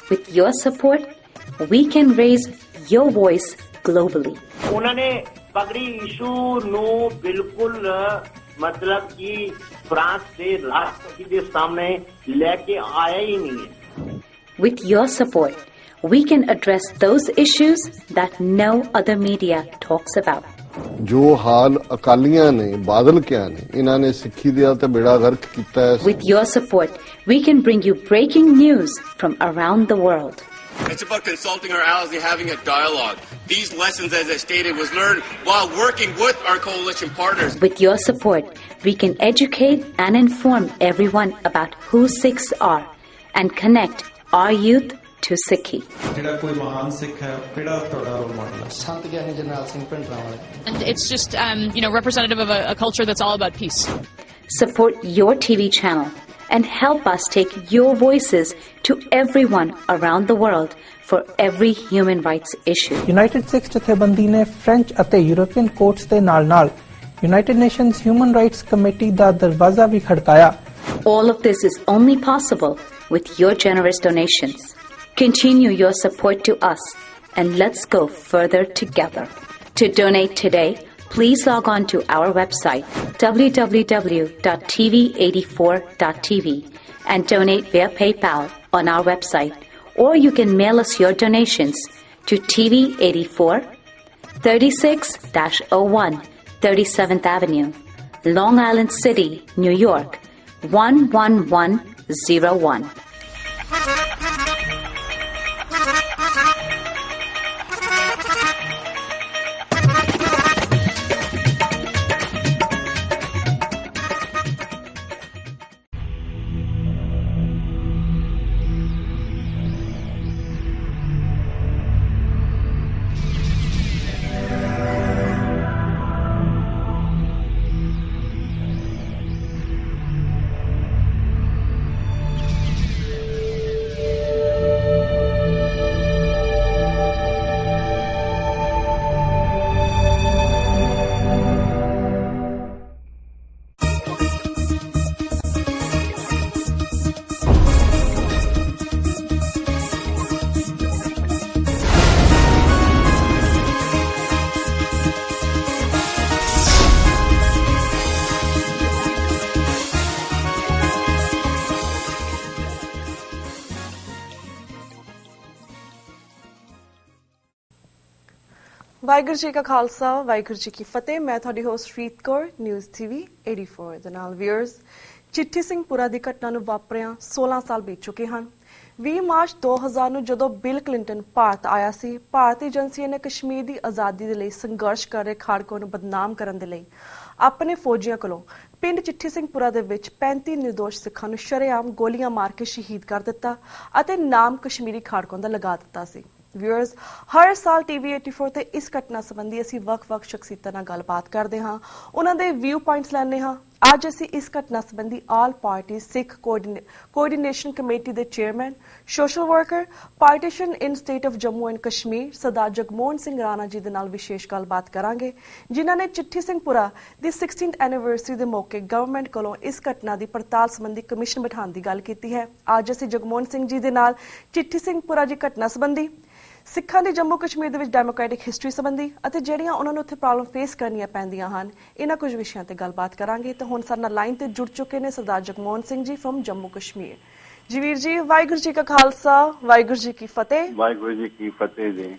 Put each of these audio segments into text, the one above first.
With your support, we can raise your voice globally. उन्होंने पगड़ी issue no बिल्कुल मतलब कि फ्रांस से राष्ट्रपति के सामने लेके आया ही नहीं है. With your support, we can address those issues that no other media talks about. ਜੋ ਹਾਲ ਅਕਾਲੀਆਂ ਨੇ ਬਾਦਲ ਕਿਆ ਨੇ ਇਹਨਾਂ ਨੇ ਸਿੱਖੀ ਦਾ ਤੇ ਬੇੜਾ ਗਰਕ ਕੀਤਾ ਹੈ. With your support, we can bring you breaking news from around the world. It's about consulting our allies and having a dialogue. These lessons, as I stated, was learned while working with our coalition partners. With your support, we can educate and inform everyone about who Sikhs are and connect our youth to Sikhi. And it's just, representative of a culture that's all about peace. Support your TV channel and help us take your voices to everyone around the world for every human rights issue. United Sikhs ਜਥੇਬੰਦੀ ਨੇ French ਅਤੇ European courts ਦੇ ਨਾਲ-ਨਾਲ United Nations Human Rights Committee ਦਾ ਦਰਵਾਜ਼ਾ ਵੀ ਖੜਕਾਇਆ. All of this is only possible with your generous donations. Continue your support to us and let's go further together. To donate today, please log on to our website www.tv84.tv and donate via PayPal on our website, or you can mail us your donations to TV84 36-01 37th Avenue, Long Island City, New York 11101. Waheguru ji ਕਾ ਖਾਲਸਾ ਵਾਹਿਗੁਰੂ ਜੀ ਕੀ ਫਤਿਹ। ਮੈਂ ਤੁਹਾਡੀ host ਰੀਤ Kaur, news TV 84 ਦੇ ਨਾਲ। Viewers, ਚਿੱਠੀ ਸਿੰਘਪੁਰਾ ਦੀ ਘਟਨਾ ਨੂੰ ਵਾਪਰਿਆਂ 16 ਸਾਲ ਬੀਤ ਚੁੱਕੇ ਹਨ। 20 ਮਾਰਚ 2000 ਨੂੰ ਜਦੋਂ ਬਿਲ ਕਲਿੰਟਨ ਭਾਰਤ ਆਇਆ ਸੀ, ਭਾਰਤੀ ਏਜੰਸੀਆਂ ਨੇ ਕਸ਼ਮੀਰ ਦੀ ਆਜ਼ਾਦੀ ਦੇ ਲਈ ਸੰਘਰਸ਼ ਕਰ ਰਹੇ ਖਾੜਕੂਆਂ ਨੂੰ ਬਦਨਾਮ ਕਰਨ ਦੇ ਲਈ ਆਪਣੇ ਫੌਜੀਆਂ ਕੋਲੋਂ ਪਿੰਡ ਚਿੱਠੀ ਸਿੰਘਪੁਰਾ ਦੇ ਵਿੱਚ 35 ਨਿਰਦੋਸ਼ ਸਿੱਖਾਂ ਨੂੰ ਸ਼ਰੇਆਮ ਗੋਲੀਆਂ ਮਾਰ ਕੇ ਸ਼ਹੀਦ ਕਰ ਦਿੱਤਾ ਅਤੇ ਨਾਮ ਕਸ਼ਮੀਰੀ ਖਾੜਕੂਆਂ ਦਾ ਲਗਾ ਦਿੱਤਾ ਸੀ। ਵਿਊਅਰਸ, ਹਰ ਸਾਲ TV 84 ਤੇ ਇਸ ਘਟਨਾ ਸੰਬੰਧੀ ਅਸੀਂ ਵੱਖ-ਵੱਖ ਸ਼ਖਸੀਅਤਾਂ ਨਾਲ ਗੱਲਬਾਤ ਕਰਦੇ ਹਾਂ, ਉਹਨਾਂ ਦੇ ਵਿਊ ਪੁਆਇੰਟਸ ਲੈਂਦੇ ਹਾਂ। ਅੱਜ ਅਸੀਂ ਇਸ ਘਟਨਾ ਸੰਬੰਧੀ all party Sikh coordination committee ਦੇ chairman, social worker, partition in state of Jammu and Kashmir Sardar Jagmohan Singh Rana ji ਦੇ ਨਾਲ ਵਿਸ਼ੇਸ਼ ਗੱਲਬਾਤ ਕਰਾਂਗੇ, ਜਿਨ੍ਹਾਂ ਨੇ ਚਿੱਠੀ ਸਿੰਘਪੁਰਾ ਦੀ 16th ਐਨੀਵਰਸਰੀ ਦੇ ਮੌਕੇ ਗਵਰਨਮੈਂਟ ਕੋਲੋਂ ਇਸ ਘਟਨਾ ਦੀ ਪੜਤਾਲ ਸੰਬੰਧੀ ਕਮਿਸ਼ਨ ਬਿਠਾਉਣ ਦੀ ਗੱਲ ਕੀਤੀ ਹੈ। ਅੱਜ ਅਸੀਂ ਜਗਮੋਹਨ ਸਿੰਘ ਜੀ ਦੇ ਨਾਲ ਚਿੱਠੀ ਸਿੰਘਪੁਰਾ ਦੀ ਘਟਨਾ ਸੰਬੰਧੀ, ਸਿੱਖਾਂ ਦੀ ਜੰਮੂ ਕਸ਼ਮੀਰ ਦੇ ਵਿੱਚ ਡੈਮੋਕ੍ਰੈਟਿਕ ਹਿਸਟਰੀ ਸੰਬੰਧੀ ਅਤੇ ਜਿਹੜੀਆਂ ਉਹਨਾਂ ਨੂੰ ਉੱਥੇ ਪ੍ਰੋਬਲਮ ਫੇਸ ਕਰਨੀਆਂ ਪੈਂਦੀਆਂ ਹਨ, ਇਹਨਾਂ ਕੁਝ ਵਿਸ਼ਿਆਂ ਤੇ ਗੱਲਬਾਤ ਕਰਾਂਗੇ। ਤਾਂ ਹੁਣ ਸਾਡੇ ਨਾਲ ਲਾਈਨ ਤੇ ਜੁੜ ਚੁੱਕੇ ਨੇ ਸਰਦਾਰ ਜਗਮੋਹਨ ਸਿੰਘ ਜੀ ਫਰਮ ਜੰਮੂ ਕਸ਼ਮੀਰ। ਜੀ ਵੀਰ ਜੀ, ਵਾਹਿਗੁਰੂ ਜੀ ਕਾ ਖਾਲਸਾ ਵਾਹਿਗੁਰੂ ਜੀ ਕੀ ਫਤਿਹ। ਵਾਹਿਗੁਰੂ ਜੀ ਕੀ ਫਤਿਹ ਜੀ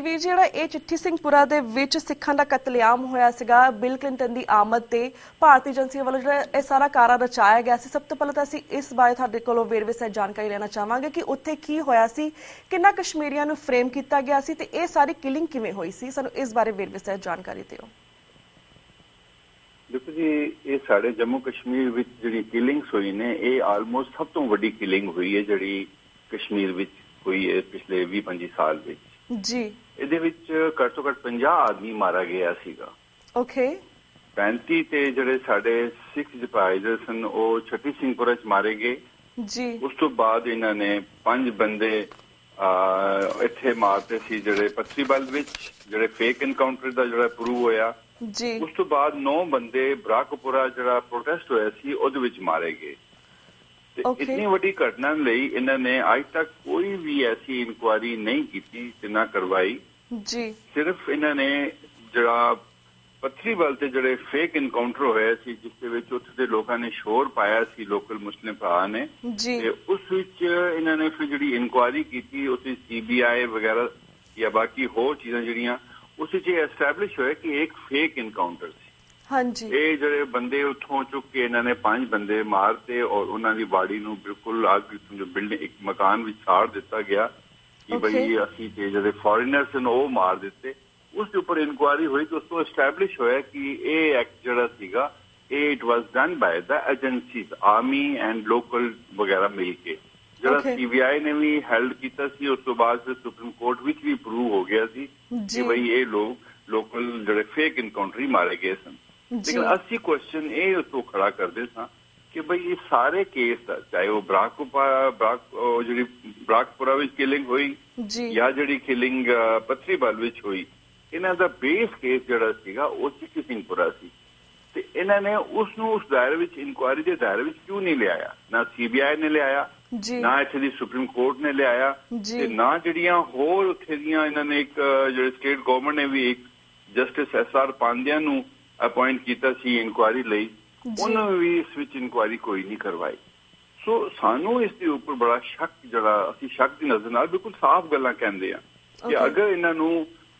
ਵੀਰ ਜੀ, ਜਿਹੜਾ ਇਹ ਚਿੱਠੀ ਸਿੰਘਪੁਰਾ ਦੇ ਵਿੱਚ ਸਿੱਖਾਂ ਦਾ ਕਤਲੇਆਮ ਹੋਇਆ ਸੀਗਾ, ਬਿਲ ਕਲਿੰਟਨ ਦੀ ਆਮਦ ਤੇ ਭਾਰਤੀ ਏਜੰਸੀਆਂ ਵੱਲੋਂ ਜਿਹੜਾ ਇਹ ਸਾਰਾ ਕਾਰਾ ਰਚਾਇਆ ਗਿਆ ਸੀ, ਸਭ ਤੋਂ ਪਹਿਲਾਂ ਤਾਂ ਅਸੀਂ ਇਸ ਬਾਰੇ ਤੁਹਾਡੇ ਕੋਲੋਂ ਵੇਰਵੇ ਸਹਿਤ ਜਾਣਕਾਰੀ ਲੈਣਾ ਚਾਹਾਂਗੇ ਕਿ ਉੱਥੇ ਕੀ ਹੋਇਆ ਸੀ, ਕਿੰਨਾ ਕਸ਼ਮੀਰੀਆਂ ਨੂੰ ਫਰੇਮ ਕੀਤਾ ਗਿਆ ਸੀ ਤੇ ਇਹ ਸਾਰੀ ਕਿਲਿੰਗ ਕਿਵੇਂ ਹੋਈ ਸੀ। ਸਾਨੂੰ ਇਸ ਬਾਰੇ ਵੇਰਵੇ ਸਹਿਤ ਜਾਣਕਾਰੀ ਦਿਓ। ਦੇਖੋ ਜੀ, ਇਹ ਸਾਡੇ ਜੰਮੂ ਕਸ਼ਮੀਰ ਵਿੱਚ ਜਿਹੜੀ ਕਿਲਿੰਗਸ ਹੋਈ ਨੇ, ਇਹ ਆਲਮੋਸਟ ਸਭ ਤੋਂ ਵੱਡੀ ਕਿਲਿੰਗ ਹੋਈ ਹੈ ਜਿਹੜੀ ਕਸ਼ਮੀਰ ਵਿੱਚ ਹੋਈ ਹੈ ਪਿਛਲੇ 20-25 ਸਾਲ ਵਿੱਚ ਜੀ। ਇਹਦੇ ਵਿੱਚ ਘੱਟ ਤੋਂ ਘੱਟ 50 ਆਦਮੀ ਮਾਰਾ ਗਿਆ ਸੀਗਾ। ਓਕੇ। 35 ਤੇ ਜਿਹੜੇ ਸਾਡੇ ਸਿੱਖ ਸਿਪਾਹੀ ਸਨ ਉਹ ਛੱਟੀ ਸਿੰਘਪੁਰਾ ਚ ਮਾਰੇ ਗਏ ਜੀ। ਉਸ ਤੋਂ ਬਾਅਦ ਇਹਨਾਂ ਨੇ 5 ਬੰਦੇ ਇੱਥੇ ਮਾਰਤੇ ਸੀ ਜਿਹੜੇ ਪੱਤਰੀ ਬਲ ਵਿੱਚ, ਜਿਹੜੇ ਫੇਕ ਐਨਕਾਊਂਟਰ ਦਾ ਜਿਹੜਾ ਪ੍ਰੂਵ ਹੋਇਆ। ਜੀ। ਉਸ ਤੋਂ ਬਾਅਦ 9 ਬੰਦੇ ਬਰਾਕਪੁਰਾ ਜਿਹੜਾ ਪ੍ਰੋਟੈਸਟ ਹੋਇਆ ਸੀ ਉਹਦੇ ਵਿੱਚ ਮਾਰੇ ਗਏ। ਤੇ ਇਤਨੀ ਵੱਡੀ ਘਟਨਾ ਲਈ ਇਹਨਾਂ ਨੇ ਅੱਜ ਤੱਕ ਕੋਈ ਵੀ ਐਸੀ ਇਨਕੁਆਇਰੀ ਨਹੀਂ ਕੀਤੀ ਤੇ ਨਾ ਕਰਵਾਈ ਜੀ। ਸਿਰਫ ਇਹਨਾਂ ਨੇ ਜਿਹੜਾ ਪੱਥਰੀਵਾਲ ਤੇ ਜਿਹੜੇ ਫੇਕ ਇਨਕਾਊਂਟਰ ਹੋਇਆ ਸੀ ਜਿਸ ਦੇ ਵਿੱਚ ਉੱਥੇ ਦੇ ਲੋਕਾਂ ਨੇ ਸ਼ੋਰ ਪਾਇਆ ਸੀ ਲੋਕਲ ਮੁਸਲਿਮ ਭਰਾ ਨੇ ਤੇ ਉਸ ਵਿੱਚ ਇਹਨਾਂ ਨੇ ਫਿਰ ਜਿਹੜੀ ਇਨਕੁਆਇਰੀ ਕੀਤੀ ਉੱਥੇ CBI ਵਗੈਰਾ ਜਾਂ ਬਾਕੀ ਹੋਰ ਚੀਜ਼ਾਂ ਜਿਹੜੀਆਂ ਉਸ ਵਿੱਚ ਐਸਟੈਬਲਿਸ਼ ਹੋਇਆ ਕਿ ਇੱਕ ਫੇਕ ਇਨਕਾਊਂਟਰ ਸੀ। ਹਾਂਜੀ। ਇਹ ਜਿਹੜੇ ਬੰਦੇ ਉੱਥੋਂ ਚੁੱਕ ਕੇ ਇਹਨਾਂ ਨੇ 5 ਬੰਦੇ ਮਾਰਤੇ ਔਰ ਉਹਨਾਂ ਦੀ ਬਾਡੀ ਨੂੰ ਬਿਲਕੁਲ ਅੱਗ ਜੋ ਬਿਲਡਿੰਗ ਇੱਕ ਮਕਾਨ ਵਿੱਚ ਸਾੜ ਦਿੱਤਾ ਗਿਆ ਕਿ ਬਈ ਅਸੀਂ ਤੇ ਜਿਹੜੇ ਫੋਰਨਰਸ ਨੇ ਉਹ ਮਾਰ ਦਿੱਤੇ। ਉਸ ਦੇ ਉੱਪਰ ਇਨਕੁਆਇਰੀ ਹੋਈ ਤੇ ਉਸ ਤੋਂ ਐਸਟੈਬਲਿਸ਼ ਹੋਇਆ ਕਿ ਇਹ ਐਕਟ ਜਿਹੜਾ ਸੀਗਾ ਇਹ it was done ਬਾय the agencies army and local ਵਗੈਰਾ ਮਿਲ ਕੇ ਜਿਹੜਾ CBI ਨੇ ਵੀ ਹੈਲਡ ਕੀਤਾ ਸੀ। ਉਸ ਤੋਂ ਬਾਅਦ ਫਿਰ ਸੁਪਰੀਮ ਕੋਰਟ ਵਿੱਚ ਵੀ ਪ੍ਰੂਵ ਹੋ ਗਿਆ ਸੀ ਕਿ ਬਈ ਇਹ ਲੋਕਲ ਜਿਹੜੇ ਫੇਕ ਇਨਕਾਊਂਟਰ ਮਾਰੇ ਗਏ ਸਨ। ਲੇਕਿਨ ਅਸੀਂ ਕੁਐਸਚਨ ਇਹ ਉੱਥੋਂ ਖੜਾ ਕਰਦੇ ਸਾਂ ਕਿ ਬਈ ਇਹ ਸਾਰੇ ਕੇਸ ਦਾ ਚਾਹੇ ਉਹ ਜਿਹੜੀ ਬਰਾਕਪੁਰਾ ਵਿੱਚ ਕਿਲਿੰਗ ਹੋਈ ਜਾਂ ਜਿਹੜੀ ਕਿਲਿੰਗ ਪੱਥਰੀਵਾਲ ਵਿੱਚ ਹੋਈ ਇਹਨਾਂ ਦਾ ਬੇਸ ਕੇਸ ਜਿਹੜਾ ਸੀਗਾ ਉਹ ਚਿੱਟੀ ਸਿੰਘਪੁਰਾ ਸੀ ਤੇ ਇਹਨਾਂ ਨੇ ਉਸ ਨੂੰ ਉਸ ਦਾਇਰੇ ਵਿੱਚ ਇਨਕੁਆਇਰੀ ਦੇ ਦਾਇਰੇ ਵਿੱਚ ਕਿਉਂ ਨਹੀਂ ਲਿਆਇਆ? ਨਾ CBI ਨੇ ਲਿਆਇਆ ਨਾ ਇੱਥੇ ਦੀ ਸੁਪਰੀਮ ਕੋਰਟ ਨੇ ਲਿਆਇਆ ਤੇ ਨਾ ਜਿਹੜੀਆਂ ਹੋਰ ਉੱਥੇ ਦੀਆਂ ਇਹਨਾਂ ਨੇ ਇੱਕ ਜਿਹੜੇ ਸਟੇਟ ਗਵਰਨਮੈਂਟ ਨੇ ਵੀ ਇੱਕ ਜਸਟਿਸ SR ਪਾਂਡਿਆ ਨੂੰ ਅਪਾਇੰਟ ਕੀਤਾ ਸੀ ਇਨਕੁਆਇਰੀ ਲਈ ਉਹਨਾਂ ਨੇ ਵੀ ਇਸ ਵਿੱਚ ਇਨਕੁਆਇਰੀ ਕੋਈ ਨਹੀਂ ਕਰਵਾਈ। ਸੋ ਸਾਨੂੰ ਇਸ ਦੇ ਉੱਪਰ ਬੜਾ ਸ਼ੱਕ ਜਿਹੜਾ ਅਸੀਂ ਸ਼ੱਕ ਦੀ ਨਜ਼ਰ ਨਾਲ ਬਿਲਕੁਲ ਸਾਫ਼ ਗੱਲਾਂ ਕਹਿੰਦੇ ਆ ਕਿ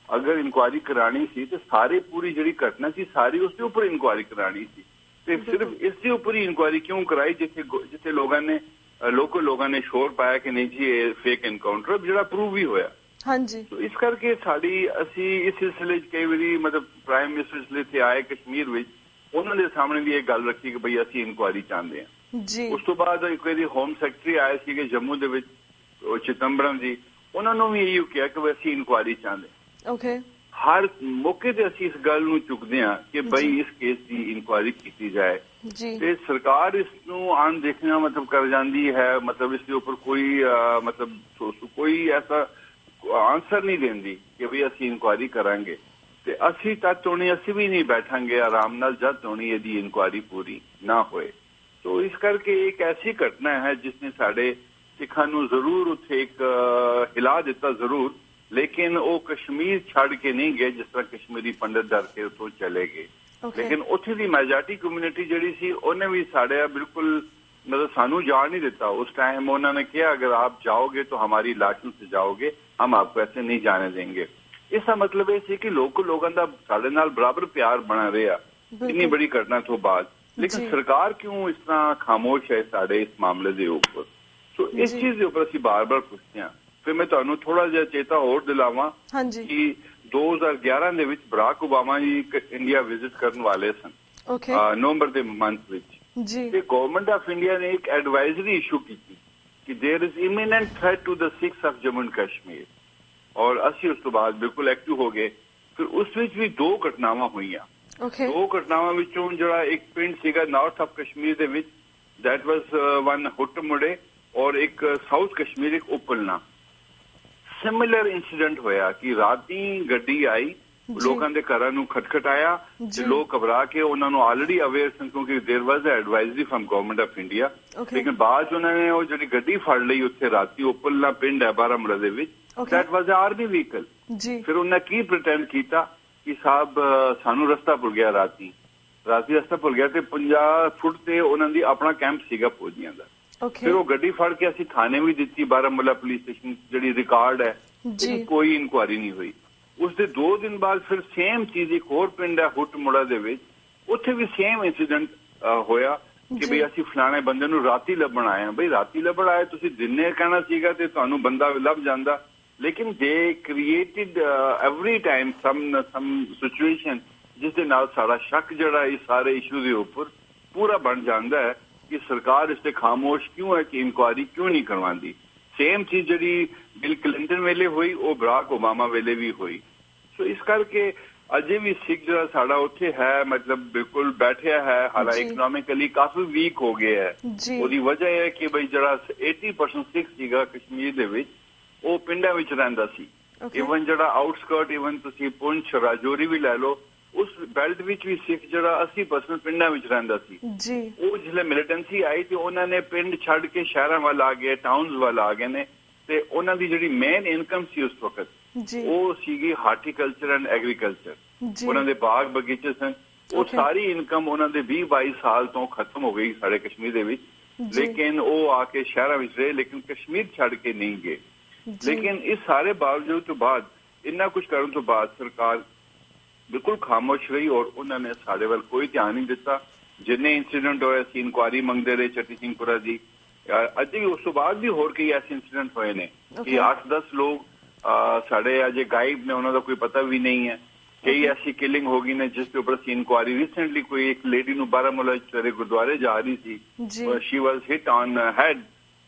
ਅਗਰ ਇਨਕੁਆਇਰੀ ਕਰਾਣੀ ਸੀ ਤੇ ਸਾਰੇ ਪੂਰੀ ਜਿਹੜੀ ਘਟਨਾ ਸੀ ਸਾਰੀ ਉਸ ਦੇ ਉੱਪਰ ਇਨਕੁਆਇਰੀ ਕਰਾਣੀ ਸੀ ਤੇ ਸਿਰਫ ਇਸ ਦੇ ਉੱਪਰ ਹੀ ਇਨਕੁਆਇਰੀ ਕਿਉਂ ਕਰਾਈ ਜਿੱਥੇ ਲੋਕਾਂ ਨੇ ਸ਼ੋਰ ਪਾਇਆ ਕਿ ਨਹੀਂ ਜੀ ਇਹ ਫੇਕ ਇਨਕਾਊਂਟਰ ਜਿਹੜਾ ਪ੍ਰੂਵ ਵੀ ਹੋਇਆ। ਹਾਂਜੀ। ਇਸ ਕਰਕੇ ਅਸੀਂ ਇਸ ਸਿਲਸਿਲੇ 'ਚ ਕਈ ਵਾਰੀ ਮਤਲਬ ਪ੍ਰਾਈਮ ਮਿਨਿਸਟਰ ਜਿਸਲੇ ਇੱਥੇ ਆਏ ਕਸ਼ਮੀਰ ਵਿੱਚ ਉਹਨਾਂ ਦੇ ਸਾਹਮਣੇ ਵੀ ਇਹ ਗੱਲ ਰੱਖੀ ਕਿ ਬਈ ਅਸੀਂ ਇਨਕੁਆਇਰੀ ਚਾਹੁੰਦੇ ਹਾਂ। ਉਸ ਤੋਂ ਬਾਅਦ ਇੱਕ ਵਾਰੀ ਹੋਮ ਸੈਕਟਰੀ ਆਏ ਸੀਗੇ ਜੰਮੂ ਦੇ ਵਿੱਚ ਚਿਦੰਬਰਮ ਜੀ ਉਹਨਾਂ ਨੂੰ ਵੀ ਇਹੀ ਕਿਹਾ ਕਿ ਅਸੀਂ ਇਨਕੁਆਇਰੀ ਚਾਹੁੰਦੇ ਹਾਂ। ਹਰ ਮੌਕੇ ਤੇ ਅਸੀਂ ਇਸ ਗੱਲ ਨੂੰ ਚੁੱਕਦੇ ਹਾਂ ਕਿ ਬਈ ਇਸ ਕੇਸ ਦੀ ਇਨਕੁਆਇਰੀ ਕੀਤੀ ਜਾਏ ਤੇ ਸਰਕਾਰ ਇਸ ਨੂੰ ਅਣਦੇਖਣਾ ਮਤਲਬ ਕਰ ਜਾਂਦੀ ਹੈ ਮਤਲਬ ਇਸ ਦੇ ਉੱਪਰ ਕੋਈ ਐਸਾ ਆਨਸਰ ਨਹੀਂ ਦਿੰਦੀ ਕਿ ਵੀ ਅਸੀਂ ਇਨਕੁਆਇਰੀ ਕਰਾਂਗੇ ਤੇ ਅਸੀਂ ਤਦ ਹੋਣੀ ਅਸੀਂ ਵੀ ਨਹੀਂ ਬੈਠਾਂਗੇ ਆਰਾਮ ਨਾਲ ਜਦ ਹੋਣੀ ਇਹਦੀ ਇਨਕੁਆਇਰੀ ਪੂਰੀ ਨਾ ਹੋਏ। ਸੋ ਇਸ ਕਰਕੇ ਇੱਕ ਐਸੀ ਘਟਨਾ ਹੈ ਜਿਸ ਨੇ ਸਾਡੇ ਸਿੱਖਾਂ ਨੂੰ ਜ਼ਰੂਰ ਉੱਥੇ ਇੱਕ ਹਿਲਾ ਦਿੱਤਾ ਜ਼ਰੂਰ ਲੇਕਿਨ ਉਹ ਕਸ਼ਮੀਰ ਛੱਡ ਕੇ ਨਹੀਂ ਗਏ ਜਿਸ ਤਰ੍ਹਾਂ ਕਸ਼ਮੀਰੀ ਪੰਡਤ ਡਰ ਕੇ ਉੱਥੋਂ ਚਲੇ ਗਏ। ਲੇਕਿਨ ਉੱਥੇ ਦੀ ਮੈਜੋਰਟੀ ਕਮਿਊਨਿਟੀ ਜਿਹੜੀ ਸੀ ਉਹਨੇ ਵੀ ਸਾਡੇ ਬਿਲਕੁਲ मतलब सानू जान नहीं देता। उस टाइम उन्होंने किया अगर आप जाओगे तो हमारी लाशों से जाओगे, हम आपको ऐसे नहीं जाने देंगे। इसका मतलब ये कि लोगों का साढ़े नाल बराबर प्यार बना रहा इतनी बड़ी घटना तो बाद, लेकिन सरकार क्यों इस तरह खामोश है साढ़े इस मामले के ऊपर। तो इस चीज के ऊपर असीं बार बार पुछते हैं। फिर मैं तुहानू थोड़ा जिहा चेता होर दिलावां कि 2011 ਦੇ ਵਿੱਚ ਬਰਾਕ ਓਬਾਮਾ ਜੀ इंडिया विजिट करने वाले सन नवंबर के मंथ ਵਿੱਚ ਤੇ ਗਵਰਨਮੈਂਟ ਆਫ ਇੰਡੀਆ ਨੇ ਇੱਕ ਐਡਵਾਈਜ਼ਰੀ ਇਸ਼ੂ ਕੀਤੀ ਕਿ there is imminent threat to the Sikhs of Jammu and Kashmir और ਅਸੀਂ ਉਸ ਤੋਂ ਬਾਅਦ ਬਿਲਕੁਲ ਐਕਟਿਵ ਹੋ ਗਏ। ਫਿਰ ਉਸ ਵਿੱਚ ਵੀ ਦੋ ਘਟਨਾਵਾਂ ਹੋਈਆਂ। ਦੋ ਘਟਨਾਵਾਂ ਵਿੱਚੋਂ ਜਿਹੜਾ ਇੱਕ ਪਿੰਡ ਸੀਗਾ ਨਾਰਥ ਆਫ ਕਸ਼ਮੀਰ ਦੇ ਵਿੱਚ that was one ਹੁਟਮੁੜੇ ਔਰ ਇੱਕ ਸਾਊਥ ਕਸ਼ਮੀਰ ਇੱਕ ਉਪਲਨਾ ਸਿਮਿਲਰ ਇਨਸੀਡੈਂਟ ਹੋਇਆ ਕਿ ਰਾਤੀ ਗੱਡੀ ਆਈ ਲੋਕਾਂ ਦੇ ਘਰਾਂ ਨੂੰ ਖਟਖਟਾਇਆ ਤੇ ਲੋਕ ਘਬਰਾ ਕੇ ਉਹਨਾਂ ਨੂੰ ਆਲਰੇਡੀ ਅਵੇਅਰ ਸਨ ਕਿਉਂਕਿ there was advisory from government of India. ਲੇਕਿਨ ਬਾਅਦ ਚ ਉਹਨਾਂ ਨੇ ਉਹ ਜਿਹੜੀ ਗੱਡੀ ਫੜ ਲਈ ਉੱਥੇ ਰਾਤੀ ਉਪਲਨਾ ਪਿੰਡ ਹੈ ਬਾਰਾਮੂਲਾ ਦੇ ਵਿੱਚ that was an army vehicle। ਫਿਰ ਉਹਨਾਂ ਕੀ ਪ੍ਰਟੈਂਡ ਕੀਤਾ ਕਿ ਸਾਹਿਬ ਸਾਨੂੰ ਰਸਤਾ ਭੁੱਲ ਗਿਆ ਰਾਤੀ ਰਸਤਾ ਭੁੱਲ ਗਿਆ ਤੇ 50 ਫੁੱਟ ਤੇ ਉਹਨਾਂ ਦੀ ਆਪਣਾ ਕੈਂਪ ਸੀਗਾ ਫੌਜੀਆਂ ਦਾ। ਫਿਰ ਉਹ ਗੱਡੀ ਫੜ ਕੇ ਅਸੀਂ ਥਾਣੇ ਵੀ ਦਿੱਤੀ ਬਾਰਾਮੂਲਾ ਪੁਲਿਸ ਸਟੇਸ਼ਨ ਜਿਹੜੀ ਰਿਕਾਰਡ ਹੈ ਕੋਈ ਇਨਕੁਆਇਰੀ ਨਹੀਂ ਹੋਈ। ਉਸ ਦੇ 2 ਦਿਨ ਬਾਅਦ ਫਿਰ ਸੇਮ ਚੀਜ਼ ਇੱਕ ਹੋਰ ਪਿੰਡ ਹੈ ਹੁਟਮੁੜਾ ਦੇ ਵਿੱਚ ਉੱਥੇ ਵੀ ਸੇਮ ਇਨਸੀਡੈਂਟ ਹੋਇਆ ਕਿ ਬਈ ਅਸੀਂ ਫਲਾਣੇ ਬੰਦੇ ਨੂੰ ਰਾਤੀ ਲੱਭਣ ਆਏ ਹਾਂ। ਬਈ ਰਾਤੀ ਲੱਭਣ ਆਏ ਤੁਸੀਂ ਦਿਨੇ ਕਹਿਣਾ ਸੀਗਾ ਤੇ ਤੁਹਾਨੂੰ ਬੰਦਾ ਲੱਭ ਜਾਂਦਾ। ਲੇਕਿਨ ਦੇ ਕ੍ਰੀਏਟਿਡ ਐਵਰੀ ਟਾਈਮ ਸਮ ਸਿਚੁਏਸ਼ਨ ਜਿਸ ਦੇ ਨਾਲ ਸਾਡਾ ਸ਼ੱਕ ਜਿਹੜਾ ਇਸ ਸਾਰੇ ਇਸ਼ੂ ਦੇ ਉੱਪਰ ਪੂਰਾ ਬਣ ਜਾਂਦਾ ਹੈ ਕਿ ਸਰਕਾਰ ਇਸ ਤੇ ਖਾਮੋਸ਼ ਕਿਉਂ ਹੈ ਕਿ ਇਨਕੁਆਇਰੀ ਕਿਉਂ ਨਹੀਂ ਕਰਵਾਉਂਦੀ। ਸੇਮ ਚੀਜ਼ ਜਿਹੜੀ ਬਿਲ ਕਲਿੰਟਨ ਵੇਲੇ ਹੋਈ ਉਹ ਬਰਾਕ ਓਬਾਮਾ ਵੇਲੇ ਵੀ ਹੋਈ। ਸੋ ਇਸ ਕਰਕੇ ਅਜੇ ਵੀ ਸਿੱਖ ਜਿਹੜਾ ਸਾਡਾ ਉੱਥੇ ਹੈ ਮਤਲਬ ਬਿਲਕੁਲ ਬੈਠਿਆ ਹੈ ਹਾਲਾਂਕਿ ਇਕਨੋਮਿਕਲੀ ਕਾਫੀ ਵੀਕ ਹੋ ਗਿਆ ਹੈ। ਉਹਦੀ ਵਜ੍ਹਾ ਇਹ ਹੈ ਕਿ ਬਈ ਜਿਹੜਾ 80% ਸਿੱਖ ਸੀਗਾ ਕਸ਼ਮੀਰ ਦੇ ਵਿੱਚ ਉਹ ਪਿੰਡਾਂ ਵਿੱਚ ਰਹਿੰਦਾ ਸੀ। ਇਵਨ ਜਿਹੜਾ ਆਊਟਸਕਰਟ ਇਵਨ ਤੁਸੀਂ ਪੁੰਛ ਰਾਜੌਰੀ ਵੀ ਲੈ ਲਓ ਉਸ ਬੈਲਟ ਵਿੱਚ ਵੀ ਸਿੱਖ ਜਿਹੜਾ 80% ਪਿੰਡਾਂ ਵਿੱਚ ਰਹਿੰਦਾ ਸੀ ਜੀ। ਉਹ ਜਿਸਲੇ ਮਿਲੀਟੈਂਸੀ ਆਈ ਤੇ ਉਹਨਾਂ ਨੇ ਪਿੰਡ ਛੱਡ ਕੇ ਸ਼ਹਿਰਾਂ ਵੱਲ ਆ ਗਏ, ਟਾਊਨਸ ਵੱਲ ਆ ਗਏ ਨੇ, ਤੇ ਉਹਨਾਂ ਦੀ ਜਿਹੜੀ ਮੇਨ ਇਨਕਮ ਸੀ ਉਸ ਵਕਤ ਉਹ ਸੀਗੀ ਹਾਰਟੀਕਲਚਰ ਐਂਡ ਐਗਰੀਕਲਚਰ। ਉਹਨਾਂ ਦੇ ਬਾਗ ਬਗੀਚੇ ਸਨ। ਉਹ ਸਾਰੀ ਇਨਕਮ ਉਹਨਾਂ ਦੇ 20-22 ਸਾਲ ਤੋਂ ਖਤਮ ਹੋ ਗਈ ਸਾਡੇ ਕਸ਼ਮੀਰ ਦੇ ਵਿੱਚ, ਲੇਕਿਨ ਉਹ ਆ ਕੇ ਸ਼ਹਿਰਾਂ ਵਿੱਚ ਰਹੇ, ਲੇਕਿਨ ਕਸ਼ਮੀਰ ਛੱਡ ਕੇ ਨਹੀਂ ਗਏ। ਲੇਕਿਨ ਇਸ ਸਾਰੇ ਬਾਵਜੂਦ ਤੋਂ ਬਾਅਦ, ਇੰਨਾ ਕੁਝ ਕਰਨ ਤੋਂ ਬਾਅਦ ਸਰਕਾਰ ਬਿਲਕੁਲ ਖਾਮੋਸ਼ ਰਹੀ ਔਰ ਉਹਨਾਂ ਨੇ ਸਾਡੇ ਵੱਲ ਕੋਈ ਧਿਆਨ ਨਹੀਂ ਦਿੱਤਾ। ਜਿੰਨੇ ਇੰਸੀਡੈਂਟ ਹੋਏ ਸੀ, ਇਨਕੁਆਇਰੀ ਮੰਗਦੇ ਰਹੇ ਚੱਟੀ ਸਿੰਘਪੁਰਾ ਦੀ, ਅੱਜ ਵੀ ਉਸ ਤੋਂ ਬਾਅਦ ਵੀ ਹੋਰ ਕਈ ਐਸੇ ਇੰਸੀਡੈਂਟ ਹੋਏ ਨੇ ਕਿ 8-10 ਲੋਕ ਸਾਡੇ ਅਜੇ ਗਾਇਬ ਨੇ, ਉਹਨਾਂ ਦਾ ਕੋਈ ਪਤਾ ਵੀ ਨਹੀਂ ਹੈ। ਕਈ ਐਸੀ ਕਿਲਿੰਗ ਹੋ ਗਈ ਨੇ ਜਿਸ ਦੇ ਉੱਪਰ ਅਸੀਂ ਇਨਕੁਆਇਰੀ ਰੀਸੈਂਟਲੀ ਕੋਈ ਇੱਕ ਲੇਡੀ ਨੂੰ ਬਾਰਾਮੂਲਾ ਸਵੇਰੇ ਗੁਰਦੁਆਰੇ ਜਾ ਰਹੀ ਸੀ, ਸ਼ੀ ਵਾਜ਼ ਹਿਟ ਔਨ ਹੈਡ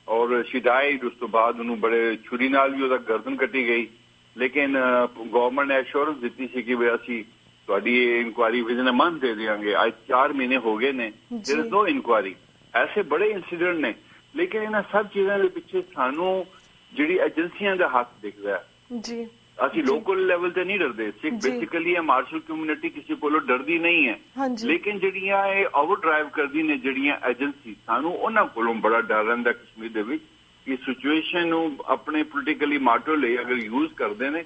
ਔਰ ਸ਼ੀ ਡਾਈਡ। ਉਸ ਤੋਂ ਬਾਅਦ ਉਹਨੂੰ ਬੜੇ ਛੁਰੀ ਨਾਲ ਵੀ ਉਹਦਾ ਗਰਦਨ ਕੱਟੀ ਗਈ, ਲੇਕਿਨ ਗਵਰਨਮੈਂਟ ਨੇ ਐਸ਼ੋਰੈਂਸ ਦਿੱਤੀ ਸੀ ਕਿ ਵੀ ਅਸੀਂ ਤੁਹਾਡੀ ਇਨਕੁਆਇਰੀ ਵਿਦਿਨ ਅ ਮੰਥ ਦੇ ਦਿਆਂਗੇ। ਅੱਜ 4 ਮਹੀਨੇ ਹੋ ਗਏ ਨੇ, ਦੇयर इज नो ਇਨਕੁਆਇਰੀ। ਐਸੇ ਬੜੇ ਇੰਸੀਡੈਂਟ ਨੇ, ਲੇਕਿਨ ਇਹਨਾਂ ਸਭ ਚੀਜ਼ਾਂ ਦੇ ਪਿੱਛੇ ਸਾਨੂੰ ਜਿਹੜੀ ਏਜੰਸੀਆਂ ਦਾ ਹੱਥ ਦਿਖਦਾ ਹੈ ਜੀ। ਅਸੀਂ ਲੋਕਲ ਲੈਵਲ ਤੇ ਨਹੀਂ ਡਰਦੇ। ਸਿੱਖ ਬੇਸਿਕਲੀ ਇਹ ਮਾਰਸ਼ਲ ਕਮਿਊਨਿਟੀ ਕਿਸੇ ਕੋਲੋਂ ਡਰਦੀ ਨਹੀਂ ਹੈ, ਲੇਕਿਨ ਜਿਹੜੀਆਂ ਇਹ ਓਵਰ ਡਰਾਈਵ ਕਰਦੀ ਨੇ ਜਿਹੜੀਆਂ ਏਜੰਸੀ, ਸਾਨੂੰ ਉਹਨਾਂ ਕੋਲੋਂ ਬੜਾ ਡਰ ਰਹਿੰਦਾ ਕਸ਼ਮੀਰ ਦੇ ਵਿੱਚ ਕਿ ਸਿਚੁਏਸ਼ਨ ਨੂੰ ਆਪਣੇ ਪੋਲੀਟੀਕਲੀ ਮਾਟੋ ਲਈ ਅਗਰ ਯੂਜ਼ ਕਰਦੇ ਨੇ,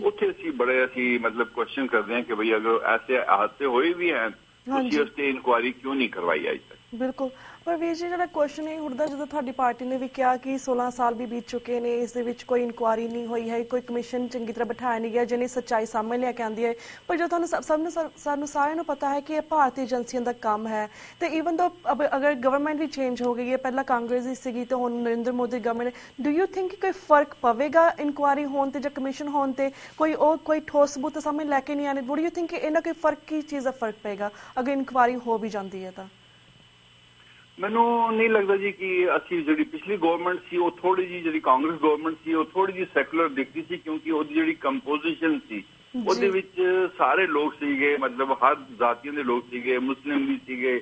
ਉੱਥੇ ਅਸੀਂ ਮਤਲਬ ਕੁਐਸਚਨ ਕਰਦੇ ਹਾਂ ਕਿ ਭਈ ਅਗਰ ਐਸੇ ਹਾਦਸੇ ਹੋਏ ਵੀ ਹਨ, ਤੁਸੀਂ ਉਸ ਤੇ ਇਨਕੁਆਇਰੀ ਕਿਉਂ ਨਹੀਂ ਕਰਵਾਈ ਅਜੇ ਤੱਕ। ਬਿਲਕੁਲ। ਪਰ ਵੀਰ ਜੀ, ਜਿਹੜਾ ਕੁਐਸਚਨ ਇਹ ਉੱਠਦਾ, ਜਦੋਂ ਤੁਹਾਡੀ ਪਾਰਟੀ ਨੇ ਵੀ ਕਿਹਾ ਕਿ 16 ਸਾਲ ਵੀ ਬੀਤ ਚੁੱਕੇ ਨੇ, ਇਸ ਦੇ ਵਿੱਚ ਕੋਈ ਇਨਕੁਆਇਰੀ ਨਹੀਂ ਹੋਈ ਹੈ, ਕੋਈ ਕਮਿਸ਼ਨ ਚੰਗੀ ਤਰ੍ਹਾਂ ਬਿਠਾਇਆ ਨਹੀਂ ਗਿਆ ਜਿਹਨੇ ਸੱਚਾਈ ਸਾਹਮਣੇ ਲੈ ਕੇ ਆਉਂਦੀ ਹੈ। ਪਰ ਜੋ ਤੁਹਾਨੂੰ ਸਾਨੂੰ ਸਾਰਿਆਂ ਨੂੰ ਪਤਾ ਹੈ ਕਿ ਇਹ ਭਾਰਤੀ ਏਜੰਸੀਆਂ ਦਾ ਕੰਮ ਹੈ, ਤੇ ਈਵਨ ਦੋ ਅਗਰ ਗਵਰਨਮੈਂਟ ਵੀ ਚੇਂਜ ਹੋ ਗਈ ਹੈ, ਪਹਿਲਾਂ ਕਾਂਗਰਸ ਦੀ ਸੀਗੀ ਤੇ ਹੁਣ Narendra Modi government, do you think ਕੋਈ ਫਰਕ ਪਵੇਗਾ ਇਨਕੁਆਇਰੀ ਹੋਣ ਤੇ ਜਾਂ ਕਮਿਸ਼ਨ ਹੋਣ ਤੇ? ਕੋਈ ਠੋਸ ਸਬੂਤ ਸਾਹਮਣੇ ਲੈ ਕੇ ਨਹੀਂ ਆਣੇ? ਡੂ ਯੂ ਥਿੰਕ ਇਹਨਾਂ ਕੋਈ ਫਰਕ, ਕੀ ਚੀਜ਼ ਦਾ ਫਰਕ ਪਏਗਾ ਅਗਰ ਇਨਕੁਆਇਰੀ ਹੋ ਵੀ ਜਾਂਦੀ ਹੈ ਤਾਂ? ਮੈਨੂੰ ਨਹੀਂ ਲੱਗਦਾ ਜੀ ਕਿ ਅਸੀਂ ਜਿਹੜੀ ਪਿਛਲੀ ਗਵਰਨਮੈਂਟ ਸੀ, ਉਹ ਥੋੜੀ ਜਿਹੀ ਜਿਹੜੀ ਕਾਂਗਰਸ ਗਵਰਨਮੈਂਟ ਸੀ, ਉਹ ਥੋੜੀ ਜਿਹੀ ਸੈਕੂਲਰ ਦਿਖਦੀ ਸੀ, ਕਿਉਂਕਿ ਉਹਦੀ ਜਿਹੜੀ ਕੰਪੋਜੀਸ਼ਨ ਸੀ ਉਹਦੇ ਵਿੱਚ ਸਾਰੇ ਲੋਕ ਸੀਗੇ, ਮਤਲਬ ਹਰ ਜ਼ਾਤੀਆਂ ਦੇ ਲੋਕ ਸੀਗੇ, ਮੁਸਲਿਮ ਵੀ ਸੀਗੇ,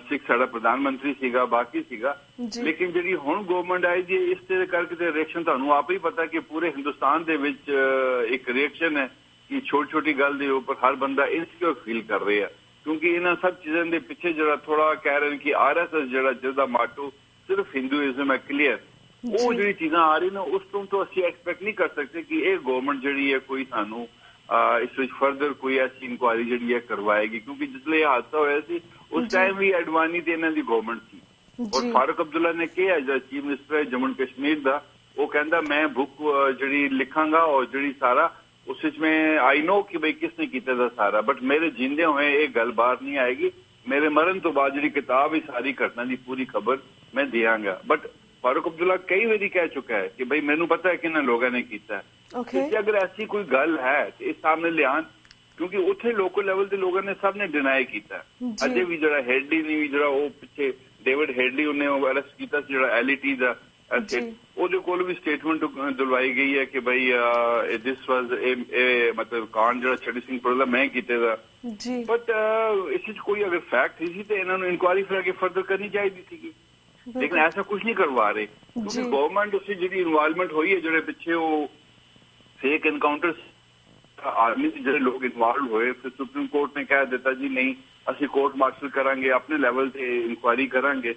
ਸਿੱਖ ਸਾਡਾ ਪ੍ਰਧਾਨ ਮੰਤਰੀ ਸੀਗਾ, ਬਾਕੀ ਸੀਗਾ। ਲੇਕਿਨ ਜਿਹੜੀ ਹੁਣ ਗਵਰਨਮੈਂਟ ਆਈ ਜੀ, ਇਸ ਤੇ ਕਰਕੇ ਤੇ ਰਿਐਕਸ਼ਨ ਤੁਹਾਨੂੰ ਆਪ ਹੀ ਪਤਾ ਕਿ ਪੂਰੇ ਹਿੰਦੁਸਤਾਨ ਦੇ ਵਿੱਚ ਇੱਕ ਰਿਐਕਸ਼ਨ ਹੈ ਕਿ ਛੋਟੀ ਗੱਲ ਦੇ ਉੱਪਰ ਹਰ ਬੰਦਾ ਇਨਸਿਕਿਉਰ ਫੀਲ ਕਰ ਰਿਹਾ, ਕਿਉਂਕਿ ਇਹਨਾਂ ਸਭ ਚੀਜ਼ਾਂ ਦੇ ਪਿੱਛੇ ਜਿਹੜਾ ਥੋੜਾ ਕਹਿ ਰਹੇ ਕਿ RSS ਜਿਹਦਾ ਮਾਟੋ ਸਿਰਫ ਹਿੰਦੂਇਜ਼ਮ ਹੈ ਕਲੀਅਰ, ਉਹ ਜਿਹੜੀ ਚੀਜ਼ਾਂ ਆ ਰਹੀ ਨੇ ਉਸ ਤੋਂ ਅਸੀਂ ਐਕਸਪੈਕਟ ਨਹੀਂ ਕਰ ਸਕਦੇ ਕਿ ਇਹ ਗਵਰਨਮੈਂਟ ਜਿਹੜੀ ਹੈ ਕੋਈ ਸਾਨੂੰ ਇਸ ਵਿੱਚ ਫਰਦਰ ਕੋਈ ਐਸੀ ਇਨਕੁਆਇਰੀ ਜਿਹੜੀ ਹੈ ਕਰਵਾਏਗੀ। ਕਿਉਂਕਿ ਜਿਸਲੇ ਇਹ ਹਾਦਸਾ ਹੋਇਆ ਸੀ ਉਸ ਟਾਈਮ ਵੀ ਅਡਵਾਨੀ ਤੇ ਇਹਨਾਂ ਦੀ ਗਵਰਨਮੈਂਟ ਸੀ, ਔਰ ਫਾਰੂਕ ਅਬਦੁੱਲਾ ਨੇ ਕਿਹਾ ਜਿਹੜਾ ਚੀਫ ਮਿਨਿਸਟਰ ਹੈ ਜੰਮੂ ਕਸ਼ਮੀਰ ਦਾ, ਉਹ ਕਹਿੰਦਾ ਮੈਂ ਬੁੱਕ ਜਿਹੜੀ ਲਿਖਾਂਗਾ ਔਰ ਜਿਹੜੀ ਸਾਰਾ ਉਸ ਵਿੱਚ ਮੈਂ ਆਈ ਨੋ ਕਿ ਬਈ ਕਿਸਨੇ ਕੀਤਾ ਦਾ ਸਾਰਾ, ਬਟ ਮੇਰੇ ਜਿੰਦੇ ਹੋਏ ਇਹ ਗੱਲ ਬਾਹਰ ਨਹੀਂ ਆਏਗੀ। ਮੇਰੇ ਮਰਨ ਤੋਂ ਬਾਅਦ ਜਿਹੜੀ ਕਿਤਾਬ ਹੈ ਸਾਰੀ ਘਟਨਾ ਦੀ ਪੂਰੀ ਖਬਰ ਮੈਂ ਦਿਆਂਗਾ। ਬਟ ਫਾਰੂਕ ਅਬਦੁੱਲਾ ਕਈ ਵਾਰੀ ਕਹਿ ਚੁੱਕਾ ਹੈ ਕਿ ਬਈ ਮੈਨੂੰ ਪਤਾ ਹੈ ਕਿਹਨਾਂ ਲੋਕਾਂ ਨੇ ਕੀਤਾ ਹੈ। ਅਗਰ ਐਸੀ ਕੋਈ ਗੱਲ ਹੈ ਤੇ ਇਸ ਸਾਹਮਣੇ ਲਿਆਣ, ਕਿਉਂਕਿ ਉੱਥੇ ਲੋਕਲ ਲੈਵਲ ਦੇ ਲੋਕਾਂ ਨੇ ਸਭ ਨੇ ਡਿਨਾਈ ਕੀਤਾ। ਅਜੇ ਵੀ ਜਿਹੜਾ ਹੈਡਲੀ ਨਹੀਂ, ਜਿਹੜਾ ਉਹ ਪਿੱਛੇ ਡੇਵਿਡ ਹੈਡਲੀ ਉਹਨੇ ਅਰੈਸਟ ਕੀਤਾ ਸੀ, ਜਿਹੜਾ LET ਦਾ, ਉਹਦੇ ਕੋਲ ਵੀ ਸਟੇਟਮੈਂਟ ਦਿਲਵਾਈ ਗਈ ਹੈ ਕਿ ਬਈ ਦਿਸ ਵਾਜ਼ ਮਤਲਬ ਕਾਂਡ ਜਿਹੜਾ ਚੱਟੀ ਸਿੰਘਪੁਰਾ ਦਾ ਮੈਂ ਕੀਤੇ ਦਾ। ਬਟ ਇਸ ਵਿੱਚ ਕੋਈ ਅਗਰ ਫੈਕਟ ਸੀ ਤੇ ਇਹਨਾਂ ਨੂੰ ਇਨਕੁਆਇਰੀ ਫਿਰ ਅੱਗੇ ਫਰਦਰ ਕਰਨੀ ਚਾਹੀਦੀ ਸੀਗੀ, ਲੇਕਿਨ ਐਸਾ ਕੁਝ ਨਹੀਂ ਕਰਵਾ ਰਹੇ। ਕਿਉਂਕਿ ਗਵਰਨਮੈਂਟ ਉਸ ਜਿਹੜੀ ਇਨਵੋਲਵਮੈਂਟ ਹੋਈ ਹੈ, ਜਿਹੜੇ ਪਿੱਛੇ ਉਹ ਫੇਕ ਐਨਕਾਊਂਟਰ ਆਰਮੀ ਦੇ ਜਿਹੜੇ ਲੋਕ ਇਨਵੋਲਵ ਹੋਏ, ਫਿਰ ਸੁਪਰੀਮ ਕੋਰਟ ਨੇ ਕਹਿ ਦਿੱਤਾ ਜੀ ਨਹੀਂ ਅਸੀਂ ਕੋਰਟ ਮਾਰਸ਼ਲ ਕਰਾਂਗੇ, ਆਪਣੇ ਲੈਵਲ ਤੇ ਇਨਕੁਆਇਰੀ ਕਰਾਂਗੇ।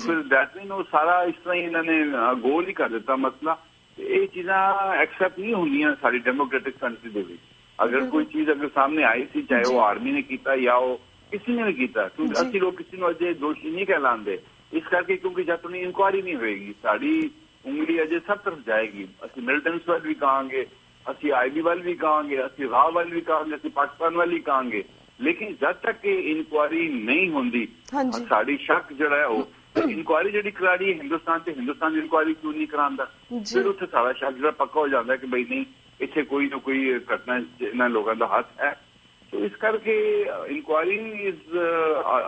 ਫਿਰ ਦੈਟ ਮੀਨ ਉਹ ਸਾਰਾ ਇਸ ਤਰ੍ਹਾਂ ਹੀ ਇਹਨਾਂ ਨੇ ਗੋਲ ਹੀ ਕਰ ਦਿੱਤਾ ਮਸਲਾ। ਇਹ ਚੀਜ਼ਾਂ ਐਕਸੈਪਟ ਨਹੀਂ ਹੁੰਦੀਆਂ ਸਾਡੀ ਡੈਮੋਕ੍ਰੈਟਿਕ ਕੰਟਰੀ ਦੇ ਵਿੱਚ। ਅਗਰ ਕੋਈ ਚੀਜ਼ ਅਗਰ ਸਾਹਮਣੇ ਆਈ ਸੀ, ਚਾਹੇ ਉਹ ਆਰਮੀ ਨੇ ਕੀਤਾ ਜਾਂ ਉਹ ਕਿਸੇ ਨੇ ਵੀ ਕੀਤਾ, ਕਿਉਂਕਿ ਅਸੀਂ ਲੋਕ ਕਿਸੇ ਨੂੰ ਅਜੇ ਦੋਸ਼ੀ ਨਹੀਂ ਕਹਿਲਾਉਂਦੇ ਇਸ ਕਰਕੇ, ਕਿਉਂਕਿ ਜਦ ਤੱਕ ਇਨਕੁਆਇਰੀ ਨਹੀਂ ਹੋਏਗੀ ਸਾਡੀ ਉਂਗਲੀ ਅਜੇ ਸਭ ਤਰਫ ਜਾਏਗੀ। ਅਸੀਂ ਮਿਲੀਟੈਂਟਸ ਵੱਲ ਵੀ ਕਹਾਂਗੇ, ਅਸੀਂ IB ਵੱਲ ਵੀ ਕਹਾਂਗੇ, ਅਸੀਂ ਰਾਹ ਵੱਲ ਵੀ ਕਹਾਂਗੇ, ਅਸੀਂ ਪਾਕਿਸਤਾਨ ਵੱਲ ਵੀ ਕਹਾਂਗੇ, ਲੇਕਿਨ ਜਦ ਤੱਕ ਇਹ ਇਨਕੁਆਇਰੀ ਨਹੀਂ ਹੁੰਦੀ ਸਾਡੀ ਸ਼ੱਕ ਜਿਹੜਾ ਹੈ ਉਹ ਇਨਕੁਆਇਰੀ ਜਿਹੜੀ ਕਰਾ ਰਹੀ ਹੈ ਹਿੰਦੁਸਤਾਨ ਤੇ, ਹਿੰਦੁਸਤਾਨ ਦੀ ਇਨਕੁਆਇਰੀ ਕਿਉਂ ਨਹੀਂ ਕਰਾਉਂਦਾ? ਫਿਰ ਉੱਥੇ ਸਾਡਾ ਸ਼ੱਕ ਜਿਹੜਾ ਪੱਕਾ ਹੋ ਜਾਂਦਾ ਕਿ ਬਈ ਨਹੀਂ ਇੱਥੇ ਕੋਈ ਨਾ ਕੋਈ ਘਟਨਾ ਇਹਨਾਂ ਲੋਕਾਂ ਦਾ ਹੱਥ ਹੈ। ਸੋ ਇਸ ਕਰਕੇ ਇਨਕੁਆਇਰੀ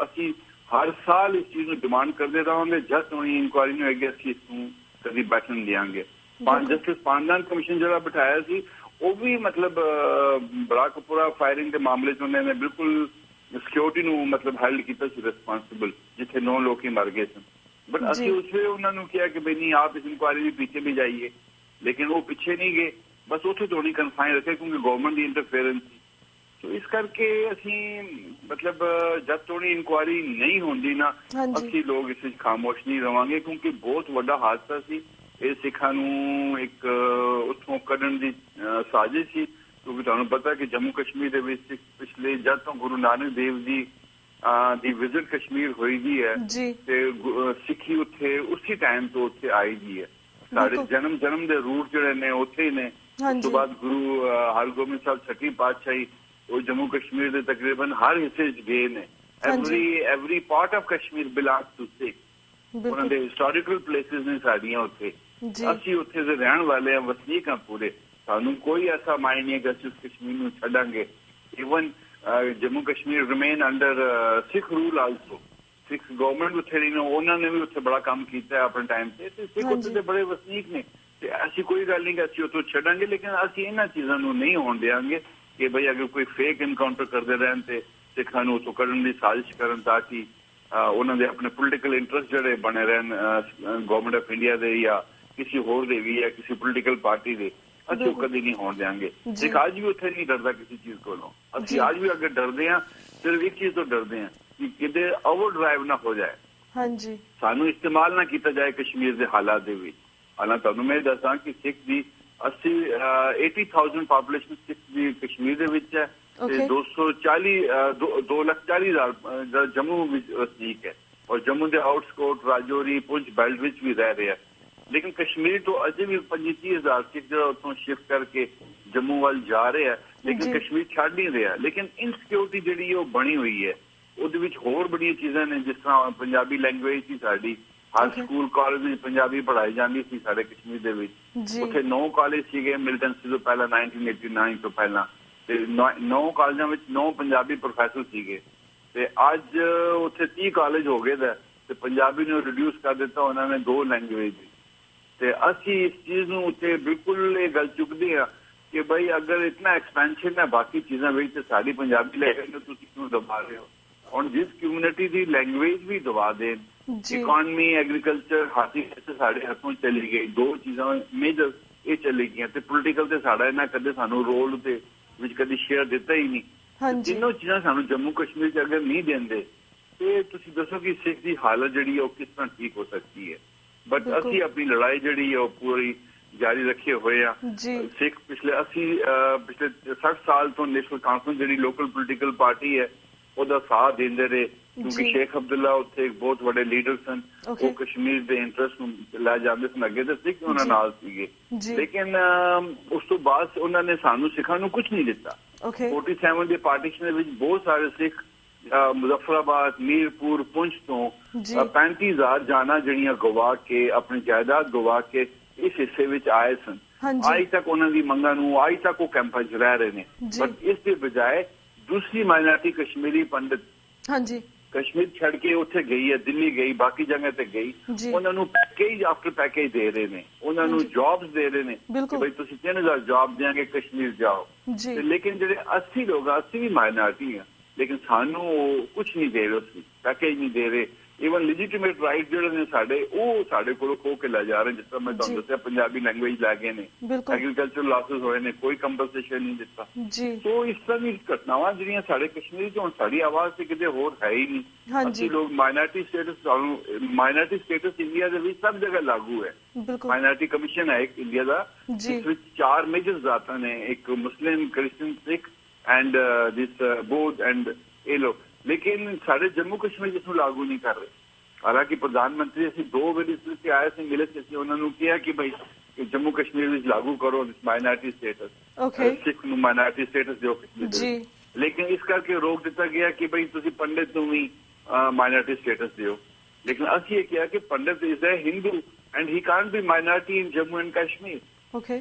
ਅਸੀਂ ਹਰ ਸਾਲ ਇਸ ਚੀਜ਼ ਨੂੰ ਡਿਮਾਂਡ ਕਰਦੇ ਰਹਾਂਗੇ। ਜਦ ਤੋਂ ਇਨਕੁਆਇਰੀ ਨਹੀਂ ਹੋਏਗੀ ਅਸੀਂ ਇਸ ਨੂੰ ਕਦੀ ਬੈਠਣ ਨਹੀਂ ਦਿਆਂਗੇ। ਜਸਟਿਸ ਪਾਂਡਾਨ ਕਮਿਸ਼ਨ ਜਿਹੜਾ ਬਿਠਾਇਆ ਸੀ ਉਹ ਵੀ ਮਤਲਬ ਬਰਾਕਪੁਰਾ ਫਾਇਰਿੰਗ ਦੇ ਮਾਮਲੇ 'ਚ ਉਹਨਾਂ ਨੇ ਬਿਲਕੁਲ ਸਿਕਿਉਰਿਟੀ ਨੂੰ ਮਤਲਬ ਹੈਲਡ ਕੀਤਾ ਸੀ ਰਿਸਪਾਂਸਿਬਲ, ਜਿੱਥੇ 9 ਲੋਕ ਹੀ ਮਰ ਗਏ ਸਨ। ਬਟ ਅਸੀਂ ਉਸੇ ਉਹਨਾਂ ਨੂੰ ਕਿਹਾ ਕਿ ਬਈ ਨਹੀਂ ਆਪ ਇਸ ਇਨਕੁਆਇਰੀ ਦੇ ਪਿੱਛੇ ਵੀ ਜਾਈਏ, ਲੇਕਿਨ ਉਹ ਪਿੱਛੇ ਨਹੀਂ ਗਏ, ਬਸ ਉੱਥੇ ਤੋਂ ਨਹੀਂ ਕਨਫਾਈਨ ਰੱਖੇ ਕਿਉਂਕਿ ਗਵਰਨਮੈਂਟ ਦੀ ਇੰਟਰਫੇरेंस ਸੀ। ਸੋ ਇਸ ਕਰਕੇ ਅਸੀਂ ਮਤਲਬ ਜਦ ਤੋੜੀ ਇਨਕੁਆਇਰੀ ਨਹੀਂ ਹੁੰਦੀ ਨਾ ਅਸੀਂ ਲੋਕ ਇਸ ਵਿੱਚ ਖਾਮੋਸ਼ ਨਹੀਂ ਰਵਾਂਗੇ, ਕਿਉਂਕਿ ਬਹੁਤ ਵੱਡਾ ਹਾਦਸਾ ਸੀ। ਇਹ ਸਿੱਖਾਂ ਨੂੰ ਇੱਕ ਉੱਥੋਂ ਕੱਢਣ ਦੀ ਸਾਜ਼ਿਸ਼ ਸੀ, ਕਿਉਂਕਿ ਤੁਹਾਨੂੰ ਪਤਾ ਕਿ ਜੰਮੂ ਕਸ਼ਮੀਰ ਦੇ ਵਿੱਚ ਪਿਛਲੇ ਜਦ ਤੋਂ ਗੁਰੂ ਨਾਨਕ ਦੇਵ ਜੀ ਦੀ ਵਿਜ਼ਿਟ ਕਸ਼ਮੀਰ ਹੋਈ ਦੀ ਹੈ ਤੇ ਸਿੱਖੀ ਉੱਥੇ ਉਸੇ ਟਾਈਮ ਤੋਂ ਉੱਥੇ ਆਈ ਦੀ ਹੈ। ਸਾਡੇ ਜਨਮ ਦੇ ਰੂਟ ਜਿਹੜੇ ਨੇ ਉੱਥੇ ਹੀ ਨੇ। ਉਸ ਤੋਂ ਬਾਅਦ ਗੁਰੂ ਹਰਗੋਬਿੰਦ ਸਾਹਿਬ ਛਠੀ ਪਾਤਸ਼ਾਹੀ ਉਹ ਜੰਮੂ ਕਸ਼ਮੀਰ ਦੇ ਤਕਰੀਬਨ ਹਰ ਹਿੱਸੇ 'ਚ ਗਏ ਨੇ। Every part of Kashmir belongs to Sikh. ਉਹਨਾਂ ਦੇ ਹਿਸਟੋਰੀਕਲ ਪਲੇਸਿਸ ਨੇ ਸਾਡੀਆਂ ਉੱਥੇ। ਅਸੀਂ ਉੱਥੇ ਦੇ ਰਹਿਣ ਵਾਲੇ ਹਾਂ, ਵਸਨੀਕ ਹਾਂ ਪੂਰੇ। ਸਾਨੂੰ ਕੋਈ ਐਸਾ ਮਾਇੰਡ ਨਹੀਂ ਹੈ ਕਿ ਅਸੀਂ ਉਸ ਕਸ਼ਮੀਰ ਨੂੰ ਛੱਡਾਂਗੇ। Even Jammu Kashmir remain under Sikh rule also. Sikh government ਉੱਥੇ ਰਹੀ ਨੇ, ਉਹਨਾਂ ਨੇ ਵੀ ਉੱਥੇ ਬੜਾ ਕੰਮ ਕੀਤਾ ਹੈ ਆਪਣੇ ਟਾਈਮ ਤੇ ਸਿੱਖ ਉੱਥੇ ਦੇ ਬੜੇ ਵਸਨੀਕ ਨੇ। ਤੇ ਐਸੀ ਕੋਈ ਗੱਲ ਨਹੀਂ ਕਿ ਅਸੀਂ ਉੱਥੋਂ ਛੱਡਾਂਗੇ, ਲੇਕਿਨ ਅਸੀਂ ਇਹਨਾਂ ਚੀਜ਼ਾਂ ਨੂੰ ਨਹੀਂ ਹੋਣ ਦਿਆਂਗੇ ਕਿ ਬਈ ਅਗਰ ਕੋਈ ਫੇਕ ਇਨਕਾਊਂਟਰ ਕਰਦੇ ਰਹਿਣ ਤੇ ਸਿੱਖਾਂ ਨੂੰ ਉੱਥੋਂ ਕੱਢਣ ਦੀ ਸਾਜ਼ਿਸ਼ ਕਰਨ ਤਾਂ ਕਿ ਉਹਨਾਂ ਦੇ ਆਪਣੇ ਪੋਲੀਟੀਕਲ ਇੰਟਰਸਟ ਜਿਹੜੇ ਬਣੇ ਰਹਿਣ ਗਵਰਨਮੈਂਟ ਆਫ ਇੰਡੀਆ ਦੇ ਜਾਂ ਕਿਸੇ ਹੋਰ ਦੇ ਵੀ ਜਾਂ ਕਿਸੇ ਪੋਲੀਟੀਕਲ ਪਾਰਟੀ ਦੇ, ਅਸੀਂ ਉਹ ਕਦੇ ਨਹੀਂ ਹੋਣ ਦਿਆਂਗੇ। ਸਿੱਖ ਅੱਜ ਵੀ ਉੱਥੇ ਨਹੀਂ ਡਰਦਾ ਕਿਸੇ ਚੀਜ਼ ਕੋਲੋਂ। ਅਸੀਂ ਅੱਜ ਵੀ ਅਗਰ ਡਰਦੇ ਹਾਂ ਸਿਰਫ ਇੱਕ ਚੀਜ਼ ਤੋਂ ਡਰਦੇ ਹਾਂ ਕਿ ਕਿਤੇ ਓਵਰ ਡਰਾਈਵ ਨਾ ਹੋ ਜਾਏ, ਸਾਨੂੰ ਇਸਤੇਮਾਲ ਨਾ ਕੀਤਾ ਜਾਏ ਕਸ਼ਮੀਰ ਦੇ ਹਾਲਾਤ ਦੇ ਵਿੱਚ। ਹਾਲਾਂਕਿ ਤੁਹਾਨੂੰ ਮੈਂ ਦੱਸਾਂ ਕਿ ਸਿੱਖ ਦੀ 80,000 ਪਾਪੂਲੇਸ਼ਨ ਸਿੱਖ ਦੀ ਕਸ਼ਮੀਰ ਦੇ ਵਿੱਚ ਹੈ ਤੇ 2,40,000 ਜੰਮੂ ਵਿੱਚ ਵਸਨੀਕ ਹੈ ਔਰ ਜੰਮੂ ਦੇ ਆਊਟਸਕੋਟ ਰਾਜੌਰੀ ਪੁੰਛ ਬੈਲਟ ਵਿੱਚ ਵੀ ਰਹਿ ਰਿਹਾ। ਲੇਕਿਨ ਕਸ਼ਮੀਰ ਤੋਂ ਅਜੇ ਵੀ 25-30,000 ਸਿੱਖ ਜਿਹੜਾ ਉੱਥੋਂ ਸ਼ਿਫਟ ਕਰਕੇ ਜੰਮੂ ਵੱਲ ਜਾ ਰਿਹਾ, ਲੇਕਿਨ ਕਸ਼ਮੀਰ ਛੱਡ ਨਹੀਂ ਰਿਹਾ। ਲੇਕਿਨ ਇਨਸਿਕਿਉਰਿਟੀ ਜਿਹੜੀ ਉਹ ਬਣੀ ਹੋਈ ਹੈ, ਉਹਦੇ ਵਿੱਚ ਹੋਰ ਬੜੀਆਂ ਚੀਜ਼ਾਂ ਨੇ, ਜਿਸ ਤਰ੍ਹਾਂ ਪੰਜਾਬੀ ਲੈਂਗੁਏਜ ਸੀ ਸਾਡੀ, ਹਰ ਸਕੂਲ ਕਾਲਜ ਵਿੱਚ ਪੰਜਾਬੀ ਪੜ੍ਹਾਈ ਜਾਂਦੀ ਸੀ ਸਾਡੇ ਕਸ਼ਮੀਰ ਦੇ ਵਿੱਚ। ਉੱਥੇ 9 ਕਾਲਜ ਸੀਗੇ ਮਿਲੀਟੈਂਸੀ ਤੋਂ ਪਹਿਲਾਂ 1989 ਤੋਂ ਪਹਿਲਾਂ, ਤੇ 9 ਕਾਲਜਾਂ ਵਿੱਚ 9 ਪੰਜਾਬੀ ਪ੍ਰੋਫੈਸਰ ਸੀਗੇ ਤੇ ਅੱਜ ਉੱਥੇ 30 ਕਾਲਜ ਹੋ ਗਏ ਦਾ ਤੇ ਪੰਜਾਬੀ ਨੂੰ ਰਿਡਿਊਸ ਕਰ ਦਿੱਤਾ ਉਹਨਾਂ ਨੇ 2 ਲੈਂਗੁਏਜ। ਤੇ ਅਸੀਂ ਇਸ ਚੀਜ਼ ਨੂੰ ਉੱਤੇ ਬਿਲਕੁਲ ਇਹ ਗੱਲ ਚੁੱਕਦੇ ਹਾਂ ਕਿ ਬਈ ਅਗਰ ਇਤਨਾ ਐਕਸਪੈਂਸ਼ਨ ਹੈ ਬਾਕੀ ਚੀਜ਼ਾਂ ਵਿੱਚ ਤੇ ਸਾਡੀ ਪੰਜਾਬੀ ਲੈਂਗੁਏਜ ਨੂੰ ਤੁਸੀਂ ਕਿਉਂ ਦਬਾ ਰਹੇ ਹੋ? ਹੁਣ ਜਿਸ ਕਮਿਊਨਿਟੀ ਦੀ ਲੈਂਗੁਏਜ ਵੀ ਦਬਾ ਦੇਣ, ਇਕਨੋਮੀ ਐਗਰੀਕਲਚਰ ਹਾਥੀ ਸਾਡੇ ਹੱਥੋਂ ਚਲੀ ਗਈ, 2 ਚੀਜ਼ਾਂ ਮੇਜਰ ਇਹ ਚਲੀ ਗਈਆਂ ਤੇ ਪੋਲੀਟੀਕਲ ਤੇ ਸਾਡਾ ਇਹਨਾਂ ਕਦੇ ਸਾਨੂੰ ਰੋਲ ਤੇ ਵਿੱਚ ਕਦੀ ਸ਼ੇਅਰ ਦਿੱਤਾ ਹੀ ਨਹੀਂ। ਤਿੰਨੋਂ ਚੀਜ਼ਾਂ ਸਾਨੂੰ ਜੰਮੂ ਕਸ਼ਮੀਰ 'ਚ ਅਗਰ ਨਹੀਂ ਦਿੰਦੇ ਤੇ ਤੁਸੀਂ ਦੱਸੋ ਕਿ ਸਿੱਖ ਦੀ ਹਾਲਤ ਜਿਹੜੀ ਹੈ ਉਹ ਕਿਸ ਤਰ੍ਹਾਂ ਠੀਕ ਹੋ ਸਕਦੀ ਹੈ। ਬਟ ਅਸੀਂ ਆਪਣੀ ਲੜਾਈ ਜਿਹੜੀ ਹੈ ਉਹ ਪੂਰੀ ਜਾਰੀ ਰੱਖੇ ਹੋਏ ਆ। ਸਿੱਖ ਪਿਛਲੇ 60 ਸਾਲ ਤੋਂ ਨੈਸ਼ਨਲ ਕਾਨਫਰੰਸ ਜਿਹੜੀ ਲੋਕਲ ਪੋਲੀਟੀਕਲ ਪਾਰਟੀ ਹੈ ਉਹਦਾ ਸਾਥ ਦਿੰਦੇ ਰਹੇ, ਕਿਉਂਕਿ ਸ਼ੇਖ ਅਬਦੁੱਲਾ ਉੱਥੇ ਇੱਕ ਬਹੁਤ ਵੱਡੇ ਲੀਡਰ ਸਨ। ਉਹ ਕਸ਼ਮੀਰ ਦੇ ਇੰਟਰਸਟ ਨੂੰ ਲੈ ਜਾਂਦੇ ਸਨ ਅੱਗੇ ਤੇ ਸਿੱਖ ਉਹਨਾਂ ਨਾਲ ਸੀਗੇ। ਲੇਕਿਨ ਉਸ ਤੋਂ ਬਾਅਦ ਉਹਨਾਂ ਨੇ ਸਾਨੂੰ ਸਿੱਖਾਂ ਨੂੰ ਕੁਝ ਨਹੀਂ ਦਿੱਤਾ। 47 ਦੇ ਪਾਰਟੀਸ਼ਨ ਦੇ ਵਿੱਚ ਬਹੁਤ ਸਾਰੇ ਸਿੱਖ ਮੁਜ਼ੱਫਰਾਬਾਦ, ਮੀਰਪੁਰ, ਪੁੰਛ ਤੋਂ 35,000 ਜਾਨਾਂ ਜਿਹੜੀਆਂ ਗਵਾ ਕੇ ਆਪਣੀ ਜਾਇਦਾਦ ਗਵਾ ਕੇ ਇਸ ਹਿੱਸੇ ਵਿੱਚ ਆਏ ਸਨ। ਅੱਜ ਤੱਕ ਉਹਨਾਂ ਦੀ ਮੰਗਾਂ ਨੂੰ ਅੱਜ ਤੱਕ ਉਹ ਕੈਂਪਾਂ 'ਚ ਰਹਿ ਰਹੇ ਨੇ। ਬਟ ਇਸ ਦੇ ਬਜਾਏ ਦੂਸਰੀ ਮਾਈਨੋਰਿਟੀ ਕਸ਼ਮੀਰੀ ਪੰਡਿਤ ਕਸ਼ਮੀਰ ਛੱਡ ਕੇ ਉੱਥੇ ਗਈ ਹੈ, ਦਿੱਲੀ ਗਈ, ਬਾਕੀ ਜਗ੍ਹਾ ਤੇ ਗਈ। ਉਹਨਾਂ ਨੂੰ ਪੈਕੇਜ ਆਫਟਰ ਪੈਕੇਜ ਦੇ ਰਹੇ ਨੇ, ਉਹਨਾਂ ਨੂੰ ਜੌਬਸ ਦੇ ਰਹੇ ਨੇ ਕਿ ਬਈ ਤੁਸੀਂ 3,000 ਜੌਬ ਦਿਆਂਗੇ, ਕਸ਼ਮੀਰ ਜਾਓ। ਲੇਕਿਨ ਜਿਹੜੇ 80 ਲੋਕ ਆ, ਅਸੀਂ ਵੀ ਮਾਈਨੋਰਿਟੀ ਆ, ਲੇਕਿਨ ਸਾਨੂੰ ਕੁਝ ਨਹੀਂ ਦੇ ਰਹੇ, ਉਸ ਪੈਕੇਜ ਨਹੀਂ ਦੇ ਰਹੇ। ਈਵਨ ਲੈਜੀਟੀਮੇਟ ਰਾਈਟ ਜਿਹੜੇ ਨੇ ਸਾਡੇ, ਉਹ ਸਾਡੇ ਕੋਲੋਂ ਖੋਹ ਕੇ ਲੈ ਜਾ ਰਹੇ। ਜਿਸ ਤਰ੍ਹਾਂ ਮੈਂ ਤੁਹਾਨੂੰ ਦੱਸਿਆ ਪੰਜਾਬੀ ਲੈਂਗੁਏਜ ਲੈ ਗਏ ਨੇ, ਐਗਰੀਕਲਚਰ ਲਾਸਿਸ ਹੋਏ ਨੇ, ਕੋਈ ਕੰਪਨਸੇਸ਼ਨ ਨਹੀਂ ਦਿੱਤਾ। ਸੋ ਇਸ ਤਰ੍ਹਾਂ ਦੀ ਘਟਨਾਵਾਂ ਜਿਹੜੀਆਂ ਸਾਡੇ ਕਸ਼ਮੀਰ 'ਚ ਹੁਣ ਸਾਡੀ ਆਵਾਜ਼ ਤੇ ਕਿਤੇ ਹੋਰ ਹੈ ਹੀ ਨਹੀਂ। ਅਸੀਂ ਲੋਕ ਮਾਈਨੋਰਿਟੀ ਸਟੇਟਸ ਇੰਡੀਆ ਦੇ ਵਿੱਚ ਸਭ ਜਗ੍ਹਾ ਲਾਗੂ ਹੈ। ਮਾਈਨੋਰਿਟੀ ਕਮਿਸ਼ਨ ਹੈ ਇੱਕ ਇੰਡੀਆ ਦਾ, ਜਿਸ ਵਿੱਚ 4 ਮੇਜਰ ਜ਼ਾਤਾਂ ਨੇ, ਇੱਕ ਮੁਸਲਿਮ, ਕ੍ਰਿਸਚਨ, ਸਿੱਖ ਐਂਡ ਦਿਸ ਬੋਧ ਐਂਡ ਇਹ ਲੋਕ। ਲੇਕਿਨ ਸਾਡੇ ਜੰਮੂ ਕਸ਼ਮੀਰ ਜਿਸਨੂੰ ਲਾਗੂ ਨਹੀਂ ਕਰ ਰਹੇ। ਹਾਲਾਂਕਿ ਪ੍ਰਧਾਨ ਮੰਤਰੀ ਅਸੀਂ 2 ਵਾਰੀ ਇਸ ਵਿੱਚ ਆਏ ਸੀ, ਮਿਲੇ ਸੀ, ਅਸੀਂ ਉਹਨਾਂ ਨੂੰ ਕਿਹਾ ਕਿ ਬਈ ਜੰਮੂ ਕਸ਼ਮੀਰ ਵਿੱਚ ਲਾਗੂ ਕਰੋ ਮਾਈਨੋਰਿਟੀ ਸਟੇਟਸ, ਸਿੱਖ ਨੂੰ ਮਾਈਨੋਰਿਟੀ ਸਟੇਟਸ ਦਿਓ ਕਸ਼ਮੀਰ ਦੇ। ਲੇਕਿਨ ਇਸ ਕਰਕੇ ਰੋਕ ਦਿੱਤਾ ਗਿਆ ਕਿ ਬਈ ਤੁਸੀਂ ਪੰਡਿਤ ਨੂੰ ਵੀ ਮਾਈਨੋਰਿਟੀ ਸਟੇਟਸ ਦਿਓ। ਲੇਕਿਨ ਅਸੀਂ ਇਹ ਕਿਹਾ ਕਿ Pandit is a Hindu and he can't be minority in Jammu and Kashmir.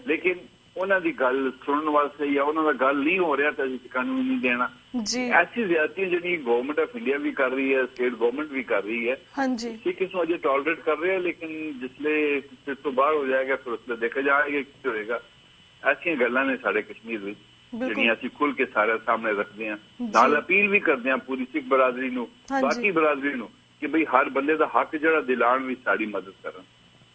ਲੇਕਿਨ ਉਹਨਾਂ ਦੀ ਗੱਲ ਸੁਣਨ ਵਾਸਤੇ ਜਾਂ ਉਹਨਾਂ ਦਾ ਗੱਲ ਨਹੀਂ ਹੋ ਰਿਹਾ ਤਾਂ ਅਸੀਂ ਕਾਨੂੰਨ ਨਹੀਂ ਦੇਣਾ। ਐਸੀ ਜ਼ਿਆਦਤੀਆਂ ਜਿਹੜੀ ਗਵਰਨਮੈਂਟ ਆਫ ਇੰਡੀਆ ਵੀ ਕਰ ਰਹੀ ਹੈ, ਸਟੇਟ ਗਵਰਨਮੈਂਟ ਵੀ ਕਰ ਰਹੀ ਹੈ, ਸਿੱਖ ਇਸ ਨੂੰ ਅਜੇ ਟੋਲਰੇਟ ਕਰ ਰਹੇ ਆ। ਲੇਕਿਨ ਜਿਸਲੇ ਇਸ ਤੋਂ ਬਾਹਰ ਹੋ ਜਾਏਗਾ ਫਿਰ ਉਸਲੇ ਦੇਖਿਆ ਜਾਏਗਾ ਕੀ ਹੋਏਗਾ। ਐਸੀਆਂ ਗੱਲਾਂ ਨੇ ਸਾਡੇ ਕਸ਼ਮੀਰ ਵਿੱਚ ਜਿਹੜੀਆਂ ਅਸੀਂ ਖੁੱਲ ਕੇ ਸਾਰੇ ਸਾਹਮਣੇ ਰੱਖਦੇ ਹਾਂ। ਨਾਲ ਅਪੀਲ ਵੀ ਕਰਦੇ ਹਾਂ ਪੂਰੀ ਸਿੱਖ ਬਰਾਦਰੀ ਨੂੰ, ਬਾਕੀ ਬਰਾਦਰੀ ਨੂੰ, ਕਿ ਬਈ ਹਰ ਬੰਦੇ ਦਾ ਹੱਕ ਜਿਹੜਾ ਦਿਲਾਉਣ ਵਿੱਚ ਸਾਡੀ ਮਦਦ ਕਰਨ।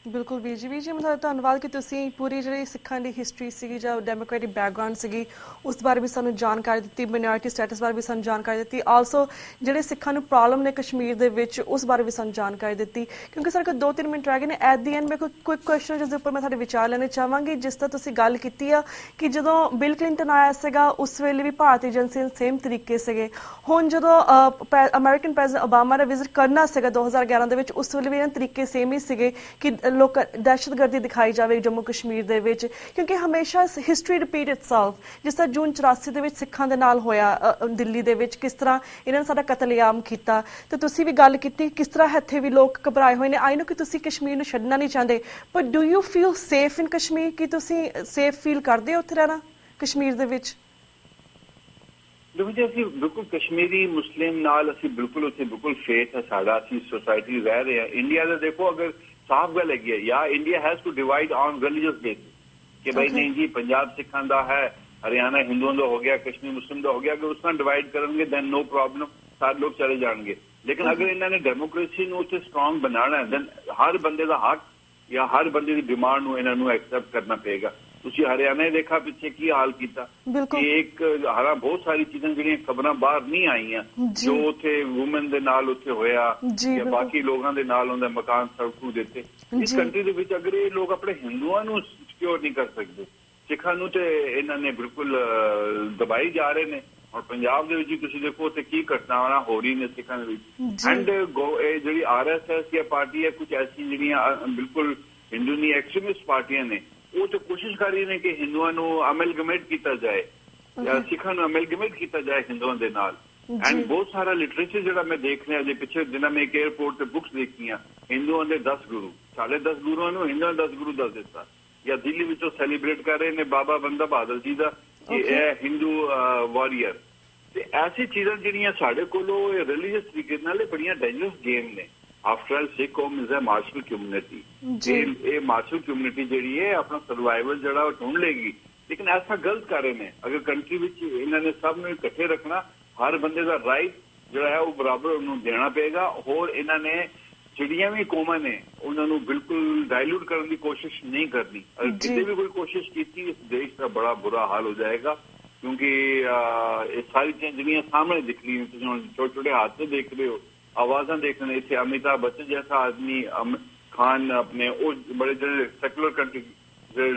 ਬਿਲਕੁਲ ਵੀਰ ਜੀ ਮੈਂ ਤੁਹਾਡਾ ਧੰਨਵਾਦ ਕਿ ਤੁਸੀਂ ਪੂਰੀ ਜਿਹੜੀ ਸਿੱਖਾਂ ਦੀ ਹਿਸਟਰੀ ਸੀਗੀ ਜਾਂ ਡੈਮੋਕ੍ਰੈਟਿਕ ਬੈਕਗ੍ਰਾਉਂਡ ਸੀਗੀ ਉਸ ਬਾਰੇ ਵੀ ਸਾਨੂੰ ਜਾਣਕਾਰੀ ਦਿੱਤੀ, ਮਾਈਨੋਰਿਟੀ ਸਟੇਟਸ ਬਾਰੇ ਵੀ ਸਾਨੂੰ ਜਾਣਕਾਰੀ ਦਿੱਤੀ, ਆਲਸੋ ਜਿਹੜੇ ਸਿੱਖਾਂ ਨੂੰ ਪ੍ਰੋਬਲਮ ਨੇ ਕਸ਼ਮੀਰ ਦੇ ਵਿੱਚ ਉਸ ਬਾਰੇ ਵੀ ਸਾਨੂੰ ਜਾਣਕਾਰੀ ਦਿੱਤੀ। ਕਿਉਂਕਿ ਸਾਡੇ ਕੋਲ 2-3 ਮਿੰਟ ਰਹਿ ਗਏ ਨੇ, ਐਟ ਦੀ ਐਂਡ ਮੇਰੇ ਕੋਲ ਕੁਇਕ ਕੁਐਸਚਨ ਜਿਸ ਦੇ ਉੱਪਰ ਮੈਂ ਤੁਹਾਡੇ ਵਿਚਾਰ ਲੈਣੇ ਚਾਹਾਂਗੀ। ਜਿਸ ਤਰ੍ਹਾਂ ਤੁਸੀਂ ਗੱਲ ਕੀਤੀ ਆ ਕਿ ਜਦੋਂ ਬਿਲ ਕਲਿੰਟਨ ਆਇਆ ਸੀਗਾ ਉਸ ਵੇਲੇ ਵੀ ਭਾਰਤੀ ਏਜੰਸੀਆਂ ਸੇਮ ਤਰੀਕੇ ਸੀਗੇ, ਹੁਣ ਜਦੋਂ ਅਮਰੀਕਨ ਪ੍ਰੈਜ਼ੀਡੈਂਟ ਓਬਾਮਾ ਨੇ ਵਿਜ਼ਿਟ ਕਰਨਾ ਸੀਗਾ 2011 ਦੇ ਵਿੱਚ ਉਸ ਵੇਲੇ ਵੀ ਇਹਨਾਂ ਤਰੀਕੇ ਸੇਮ ਹੀ ਸੀਗੇ ਕਿ ਲੋਕ ਦਹਿਸ਼ਤਗਰਦੀ ਦਿਖਾਈ ਜਾਵੇ ਜੰਮੂ ਕਸ਼ਮੀਰ ਦੇ ਵਿੱਚ, ਕਿਉਂਕਿ ਹਮੇਸ਼ਾ ਹਿਸਟਰੀ ਰਿਪੀਟ ਇਟਸੈਲਫ। ਜਿਸ ਤਰ੍ਹਾਂ ਜੂਨ 84 ਦੇ ਵਿੱਚ ਸਿੱਖਾਂ ਦੇ ਨਾਲ ਹੋਇਆ ਦਿੱਲੀ ਦੇ ਵਿੱਚ, ਕਿਸ ਤਰ੍ਹਾਂ ਇਹਨਾਂ ਨੇ ਸਾਡਾ ਕਤਲੇਆਮ ਕੀਤਾ, ਤੇ ਤੁਸੀਂ ਵੀ ਗੱਲ ਕੀਤੀ ਕਿਸ ਤਰ੍ਹਾਂ ਇੱਥੇ ਵੀ ਲੋਕ ਘਬਰਾਏ ਹੋਏ ਨੇ। ਆਈ ਨੋ ਕਿ ਤੁਸੀਂ ਕਸ਼ਮੀਰ ਨੂੰ ਛੱਡਣਾ ਨਹੀਂ ਚਾਹੁੰਦੇ, ਪਰ ਡੂ ਯੂ ਫੀਲ ਸੇਫ ਇਨ ਕਸ਼ਮੀਰ? ਕਿ ਤੁਸੀਂ ਸੇਫ ਫੀਲ ਕਰਦੇ ਹੋ ਉੱਥੇ ਰਹਿਣਾ ਕਸ਼ਮੀਰ ਦੇ ਵਿੱਚ? ਦੇਖੋ ਜੀ, ਅਸੀਂ ਬਿਲਕੁਲ ਕਸ਼ਮੀਰੀ ਮੁਸਲਿਮ ਨਾਲ ਅਸੀਂ ਬਿਲਕੁਲ ਉੱਥੇ ਬਿਲਕੁਲ ਫੇਥ ਹੈ ਸਾਡਾ, ਅਸੀਂ ਸੋਸਾਇਟੀ ਰਹਿ ਰਹੇ ਹਾਂ। ਇੰਡੀਆ ਦਾ ਦੇਖੋ ਅਗਰ ਸਾਫ਼ ਗੱਲ ਹੈਗੀ ਹੈ, ਜਾਂ India has to divide on religious basis ਕਿ ਭਾਈ ਨਹੀਂ ਜੀ ਪੰਜਾਬ ਸਿੱਖਾਂ ਦਾ ਹੈ, ਹਰਿਆਣਾ ਹਿੰਦੂਆਂ ਦਾ ਹੋ ਗਿਆ, ਕਸ਼ਮੀਰ ਮੁਸਲਿਮ ਦਾ ਹੋ ਗਿਆ। ਅਗਰ ਉਸ ਨਾਲ ਡਿਵਾਈਡ ਕਰਨਗੇ ਦੈਨ ਨੋ ਪ੍ਰੋਬਲਮ, ਸਾਰੇ ਲੋਕ ਚਲੇ ਜਾਣਗੇ। ਲੇਕਿਨ ਅਗਰ ਇਹਨਾਂ ਨੇ ਡੈਮੋਕ੍ਰੇਸੀ ਨੂੰ ਉੱਥੇ ਸਟਰੋਂਗ ਬਣਾਉਣਾ ਹੈ ਦੈਨ ਹਰ ਬੰਦੇ ਦਾ ਹੱਕ ਜਾਂ ਹਰ ਬੰਦੇ ਦੀ ਡਿਮਾਂਡ ਨੂੰ ਇਹਨਾਂ ਨੂੰ ਐਕਸੈਪਟ ਕਰਨਾ ਪਏਗਾ। ਤੁਸੀਂ ਹਰਿਆਣਾ ਦੇਖਾ ਪਿੱਛੇ ਕੀ ਹਾਲ ਕੀਤਾ ਕਿ ਇੱਕ ਹਾਲਾਂ ਬਹੁਤ ਸਾਰੀ ਚੀਜ਼ਾਂ ਜਿਹੜੀਆਂ ਖਬਰਾਂ ਬਾਹਰ ਨਹੀਂ ਆਈਆਂ ਜੋ ਉੱਥੇ ਵੂਮਨ ਦੇ ਨਾਲ ਉੱਥੇ ਹੋਇਆ ਜਾਂ ਬਾਕੀ ਲੋਕਾਂ ਦੇ ਨਾਲ ਉਹਦੇ ਮਕਾਨ ਸੜਕੂ ਦਿੱਤੇ। ਇਸ ਕੰਟਰੀ ਦੇ ਵਿੱਚ ਅਗਰ ਇਹ ਲੋਕ ਆਪਣੇ ਹਿੰਦੂਆਂ ਨੂੰ ਸਿਕਿਉਰ ਨਹੀਂ ਕਰ ਸਕਦੇ, ਸਿੱਖਾਂ ਨੂੰ ਤੇ ਇਹਨਾਂ ਨੇ ਬਿਲਕੁਲ ਦਬਾਈ ਜਾ ਰਹੇ ਨੇ। ਔਰ ਪੰਜਾਬ ਦੇ ਵਿੱਚ ਤੁਸੀਂ ਦੇਖੋ ਉੱਥੇ ਕੀ ਘਟਨਾਵਾਂ ਹੋ ਰਹੀ ਨੇ ਸਿੱਖਾਂ ਦੇ ਵਿੱਚ। ਐਂਡ ਇਹ ਜਿਹੜੀ RSS ਜਾਂ ਪਾਰਟੀ ਹੈ, ਕੁਝ ਐਸੀ ਜਿਹੜੀਆਂ ਬਿਲਕੁਲ ਹਿੰਦੂ ਨਹੀਂ ਐਕਸਟ੍ਰੀਮਿਸਟ ਪਾਰਟੀਆਂ ਨੇ, ਉਹ ਤੇ ਕੋਸ਼ਿਸ਼ ਕਰ ਰਹੀ ਨੇ ਕਿ ਹਿੰਦੂਆਂ ਨੂੰ ਅਮਲਗਮੇਟ ਕੀਤਾ ਜਾਏ ਜਾਂ ਸਿੱਖਾਂ ਨੂੰ ਅਮਲਗਮੇਟ ਕੀਤਾ ਜਾਏ ਹਿੰਦੂਆਂ ਦੇ ਨਾਲ। ਐਂਡ ਬਹੁਤ ਸਾਰਾ ਲਿਟਰੇਚਰ ਜਿਹੜਾ ਮੈਂ ਦੇਖ ਰਿਹਾ, ਜੇ ਪਿੱਛੇ ਦਿਨਾਂ ਮੈਂ ਇੱਕ 에ਅਰਪੋਰਟ ਤੇ ਬੁੱਕਸ ਦੇਖੀਆਂ, ਹਿੰਦੂਆਂ ਦੇ 10 ਗੁਰੂ, ਸਾਡੇ 10 ਗੁਰੂਆਂ ਨੂੰ ਹਿੰਦੂਆਂ ਦੇ 10 ਗੁਰੂ ਦੱਸ ਦਿੱਤਾ। ਜਾਂ ਦਿੱਲੀ ਵਿੱਚੋਂ ਸੈਲੀਬ੍ਰੇਟ ਕਰ ਰਹੇ ਨੇ ਬਾਬਾ ਬੰਦਾ ਬਹਾਦਰ ਜੀ ਦਾ ਕਿ ਇਹ ਹਿੰਦੂ ਵਾਰੀਅਰ। ਤੇ ਐਸੀ ਚੀਜ਼ਾਂ ਜਿਹੜੀਆਂ ਸਾਡੇ ਕੋਲੋਂ ਰਿਲੀਜੀਅਸ ਤਰੀਕੇ ਨਾਲ ਬੜੀਆਂ ਡੇਂਜਰਸ ਗੇਮ ਨੇ। ਆਫਟਰ ਆਲ ਸਿੱਖ ਕੌਮ ਇਜ਼ ਅ ਮਾਰਸ਼ਲ ਕਮਿਊਨਿਟੀ। ਇਹ ਮਾਰਸ਼ਲ ਕਮਿਊਨਿਟੀ ਜਿਹੜੀ ਹੈ ਆਪਣਾ ਸਰਵਾਈਵਲ ਜਿਹੜਾ ਉਹ ਢੂੰਢ ਲੇਗੀ, ਲੇਕਿਨ ਐਸਾ ਗਲਤ ਕਰ ਰਹੇ ਨੇ। ਅਗਰ ਕੰਟਰੀ ਵਿੱਚ ਇਹਨਾਂ ਨੇ ਸਭ ਨੂੰ ਇਕੱਠੇ ਰੱਖਣਾ, ਹਰ ਬੰਦੇ ਦਾ ਰਾਈਟ ਜਿਹੜਾ ਹੈ ਉਹ ਬਰਾਬਰ ਉਹਨੂੰ ਦੇਣਾ ਪਏਗਾ। ਹੋਰ ਇਹਨਾਂ ਨੇ ਜਿਹੜੀਆਂ ਵੀ ਕੌਮਾਂ ਨੇ ਉਹਨਾਂ ਨੂੰ ਬਿਲਕੁਲ ਡਾਇਲੂਟ ਕਰਨ ਦੀ ਕੋਸ਼ਿਸ਼ ਨਹੀਂ ਕਰਨੀ। ਅਗਰ ਕਿਤੇ ਵੀ ਕੋਈ ਕੋਸ਼ਿਸ਼ ਕੀਤੀ ਇਸ ਦੇਸ਼ ਦਾ ਬੜਾ ਬੁਰਾ ਹਾਲ ਹੋ ਜਾਏਗਾ, ਕਿਉਂਕਿ ਇਹ ਸਾਰੀ ਚੀਜ਼ਾਂ ਜਿਹੜੀਆਂ ਸਾਹਮਣੇ ਦਿਖ ਰਹੀਆਂ, ਤੁਸੀਂ ਹੁਣ ਛੋਟੇ ਛੋਟੇ ਹਾਦਸੇ ਦੇਖ ਰਹੇ ਹੋ, ਆਵਾਜ਼ਾਂ ਦੇਖ ਰਹੇ। ਇੱਥੇ ਅਮਿਤਾਭ ਬੱਚਨ ਜੈਸਾ ਆਦਮੀ ਖਾਨ ਆਪਣੇ ਉਹ ਬੜੇ ਜਿਹੜੇ ਸੈਕੂਲਰ ਕੰਟਰੀ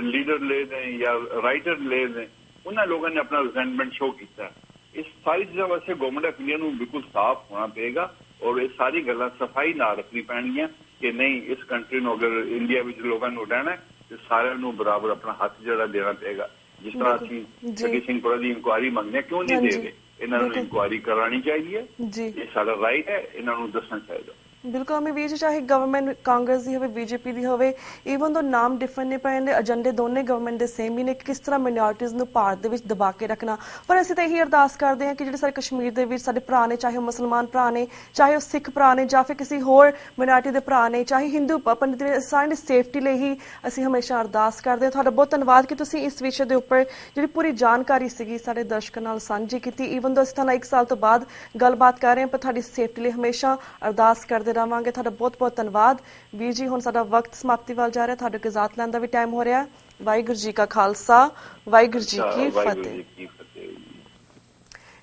ਲੀਡਰ ਲੈ ਨੇ ਜਾਂ ਰਾਈਟਰ ਲੈ ਨੇ, ਉਹਨਾਂ ਲੋਕਾਂ ਨੇ ਆਪਣਾ ਰਿਜ਼ੈਂਟਮੈਂਟ ਸ਼ੋ ਕੀਤਾ। ਇਸ ਸਾਰੀ ਚੀਜ਼ਾਂ ਵਾਸਤੇ ਗਵਰਨਮੈਂਟ ਆਫ ਇੰਡੀਆ ਨੂੰ ਬਿਲਕੁਲ ਸਾਫ਼ ਹੋਣਾ ਪਏਗਾ ਔਰ ਇਹ ਸਾਰੀ ਗੱਲਾਂ ਸਫਾਈ ਨਾਲ ਰੱਖਣੀ ਪੈਣਗੀਆਂ ਕਿ ਨਹੀਂ, ਇਸ ਕੰਟਰੀ ਨੂੰ ਅਗਰ ਇੰਡੀਆ ਵਿੱਚ ਲੋਕਾਂ ਨੂੰ ਰਹਿਣਾ ਤੇ ਸਾਰਿਆਂ ਨੂੰ ਬਰਾਬਰ ਆਪਣਾ ਹੱਥ ਜਿਹੜਾ ਦੇਣਾ ਪਏਗਾ। ਜਿਸ ਤਰ੍ਹਾਂ ਅਸੀਂ ਸਤੀ ਸਿੰਘਪੁਰਾ ਦੀ ਇਨਕੁਆਇਰੀ ਮੰਗਦੇ ਕਿਉਂ ਨਹੀਂ ਦੇ ਰਹੇ, ਇਹਨਾਂ ਨੂੰ ਇਨਕੁਆਇਰੀ ਕਰਾਉਣੀ ਚਾਹੀਦੀ ਹੈ। ਇਹ ਸਾਡਾ ਰਾਈਟ ਹੈ, ਇਹਨਾਂ ਨੂੰ ਦੱਸਣਾ ਚਾਹੀਦਾ। ਬਿਲਕੁਲ ਅਮੀ ਵੀਰ ਜੀ, ਚਾਹੇ ਗਵਰਨਮੈਂਟ ਕਾਂਗਰਸ ਦੀ ਹੋਵੇ ਬੀਜੇਪੀ ਦੀ ਹੋਵੇ, ਈਵਨ ਦੋ ਨਾਮ ਡਿਫਰੈਂਟ ਨੇ ਪਏ ਨੇ, ਏਜੰਡੇ ਦੋਨੇ ਗਵਰਨਮੈਂਟ ਦੇ ਸੇਮ ਹੀ ਨੇ ਕਿ ਕਿਸ ਤਰ੍ਹਾਂ ਮਾਈਨੋਰਿਟੀਜ਼ ਨੂੰ ਭਾਰਤ ਦੇ ਵਿੱਚ ਦਬਾ ਕੇ ਰੱਖਣਾ। ਪਰ ਅਸੀਂ ਤਾਂ ਇਹੀ ਅਰਦਾਸ ਕਰਦੇ ਹਾਂ ਕਿ ਜਿਹੜੇ ਸਾਡੇ ਕਸ਼ਮੀਰ ਦੇ ਵਿੱਚ ਸਾਡੇ ਭਰਾ ਨੇ, ਚਾਹੇ ਉਹ ਮੁਸਲਮਾਨ ਭਰਾ ਨੇ, ਚਾਹੇ ਉਹ ਸਿੱਖ ਭਰਾ ਨੇ, ਜਾਂ ਫਿਰ ਕਿਸੇ ਹੋਰ ਮਾਈਨੋਰਿਟੀ ਦੇ ਭਰਾ ਨੇ, ਚਾਹੇ ਹਿੰਦੂ ਪੰਡਿਤ ਨੇ, ਸਾਰਿਆਂ ਦੀ ਸੇਫਟੀ ਲਈ ਹੀ ਅਸੀਂ ਹਮੇਸ਼ਾ ਅਰਦਾਸ ਕਰਦੇ ਹਾਂ। ਤੁਹਾਡਾ ਬਹੁਤ ਧੰਨਵਾਦ ਕਿ ਤੁਸੀਂ ਇਸ ਵਿਸ਼ੇ ਦੇ ਉੱਪਰ ਜਿਹੜੀ ਪੂਰੀ ਜਾਣਕਾਰੀ ਸੀਗੀ ਸਾਡੇ ਦਰਸ਼ਕਾਂ ਨਾਲ ਸਾਂਝੀ ਕੀਤੀ। ਈਵਨ ਦੋ ਅਸੀਂ ਤੁਹਾਨੂੰ 1 ਸਾਲ ਤੋਂ ਬਾਅਦ ਗੱਲਬਾਤ ਕਰ ਰਹੇ ਹਾਂ, ਪਰ ਤੁਹਾਡੀ ਸੇਫਟੀ ਲਈ ਹਮੇਸ਼ਾ ਅਰਦਾਸ ਕਰਦੇ ਰਹਾਂਗੇ। ਤੁਹਾਡਾ ਬਹੁਤ ਬਹੁਤ ਧੰਨਵਾਦ ਵੀਰ ਜੀ। ਹੁਣ ਸਾਡਾ ਵਕਤ ਸਮਾਪਤੀ ਵੱਲ ਜਾ ਰਿਹਾ, ਤੁਹਾਡੇ ਕੋਲ ਇਜਾਜ਼ਤ ਲੈਣ ਦਾ ਵੀ ਟਾਈਮ ਹੋ ਰਿਹਾ। ਵਾਹਿਗੁਰੂ ਜੀ ਕਾ ਖਾਲਸਾ, ਵਾਹਿਗੁਰੂ ਜੀ ਕੀ ਫਤਿਹ।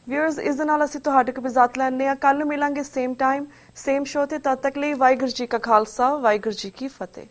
ਵਿਊਅਰਸ, ਇਸ ਦੇ ਨਾਲ ਅਸੀਂ ਤੁਹਾਡੇ ਕੋਲ ਇਜਾਜ਼ਤ ਲੈਂਦੇ ਹਾਂ। ਕੱਲ ਨੂੰ ਮਿਲਾਂਗੇ ਸੇਮ ਟਾਈਮ ਸੇਮ ਸ਼ੋਅ ਤੇ। ਤਦ ਤੱਕ ਲਈ ਵਾਹਿਗੁਰੂ ਜੀ ਕਾ ਖਾਲਸਾ, ਵਾਹਿਗੁਰੂ ਜੀ ਕੀ ਫਤਿਹ।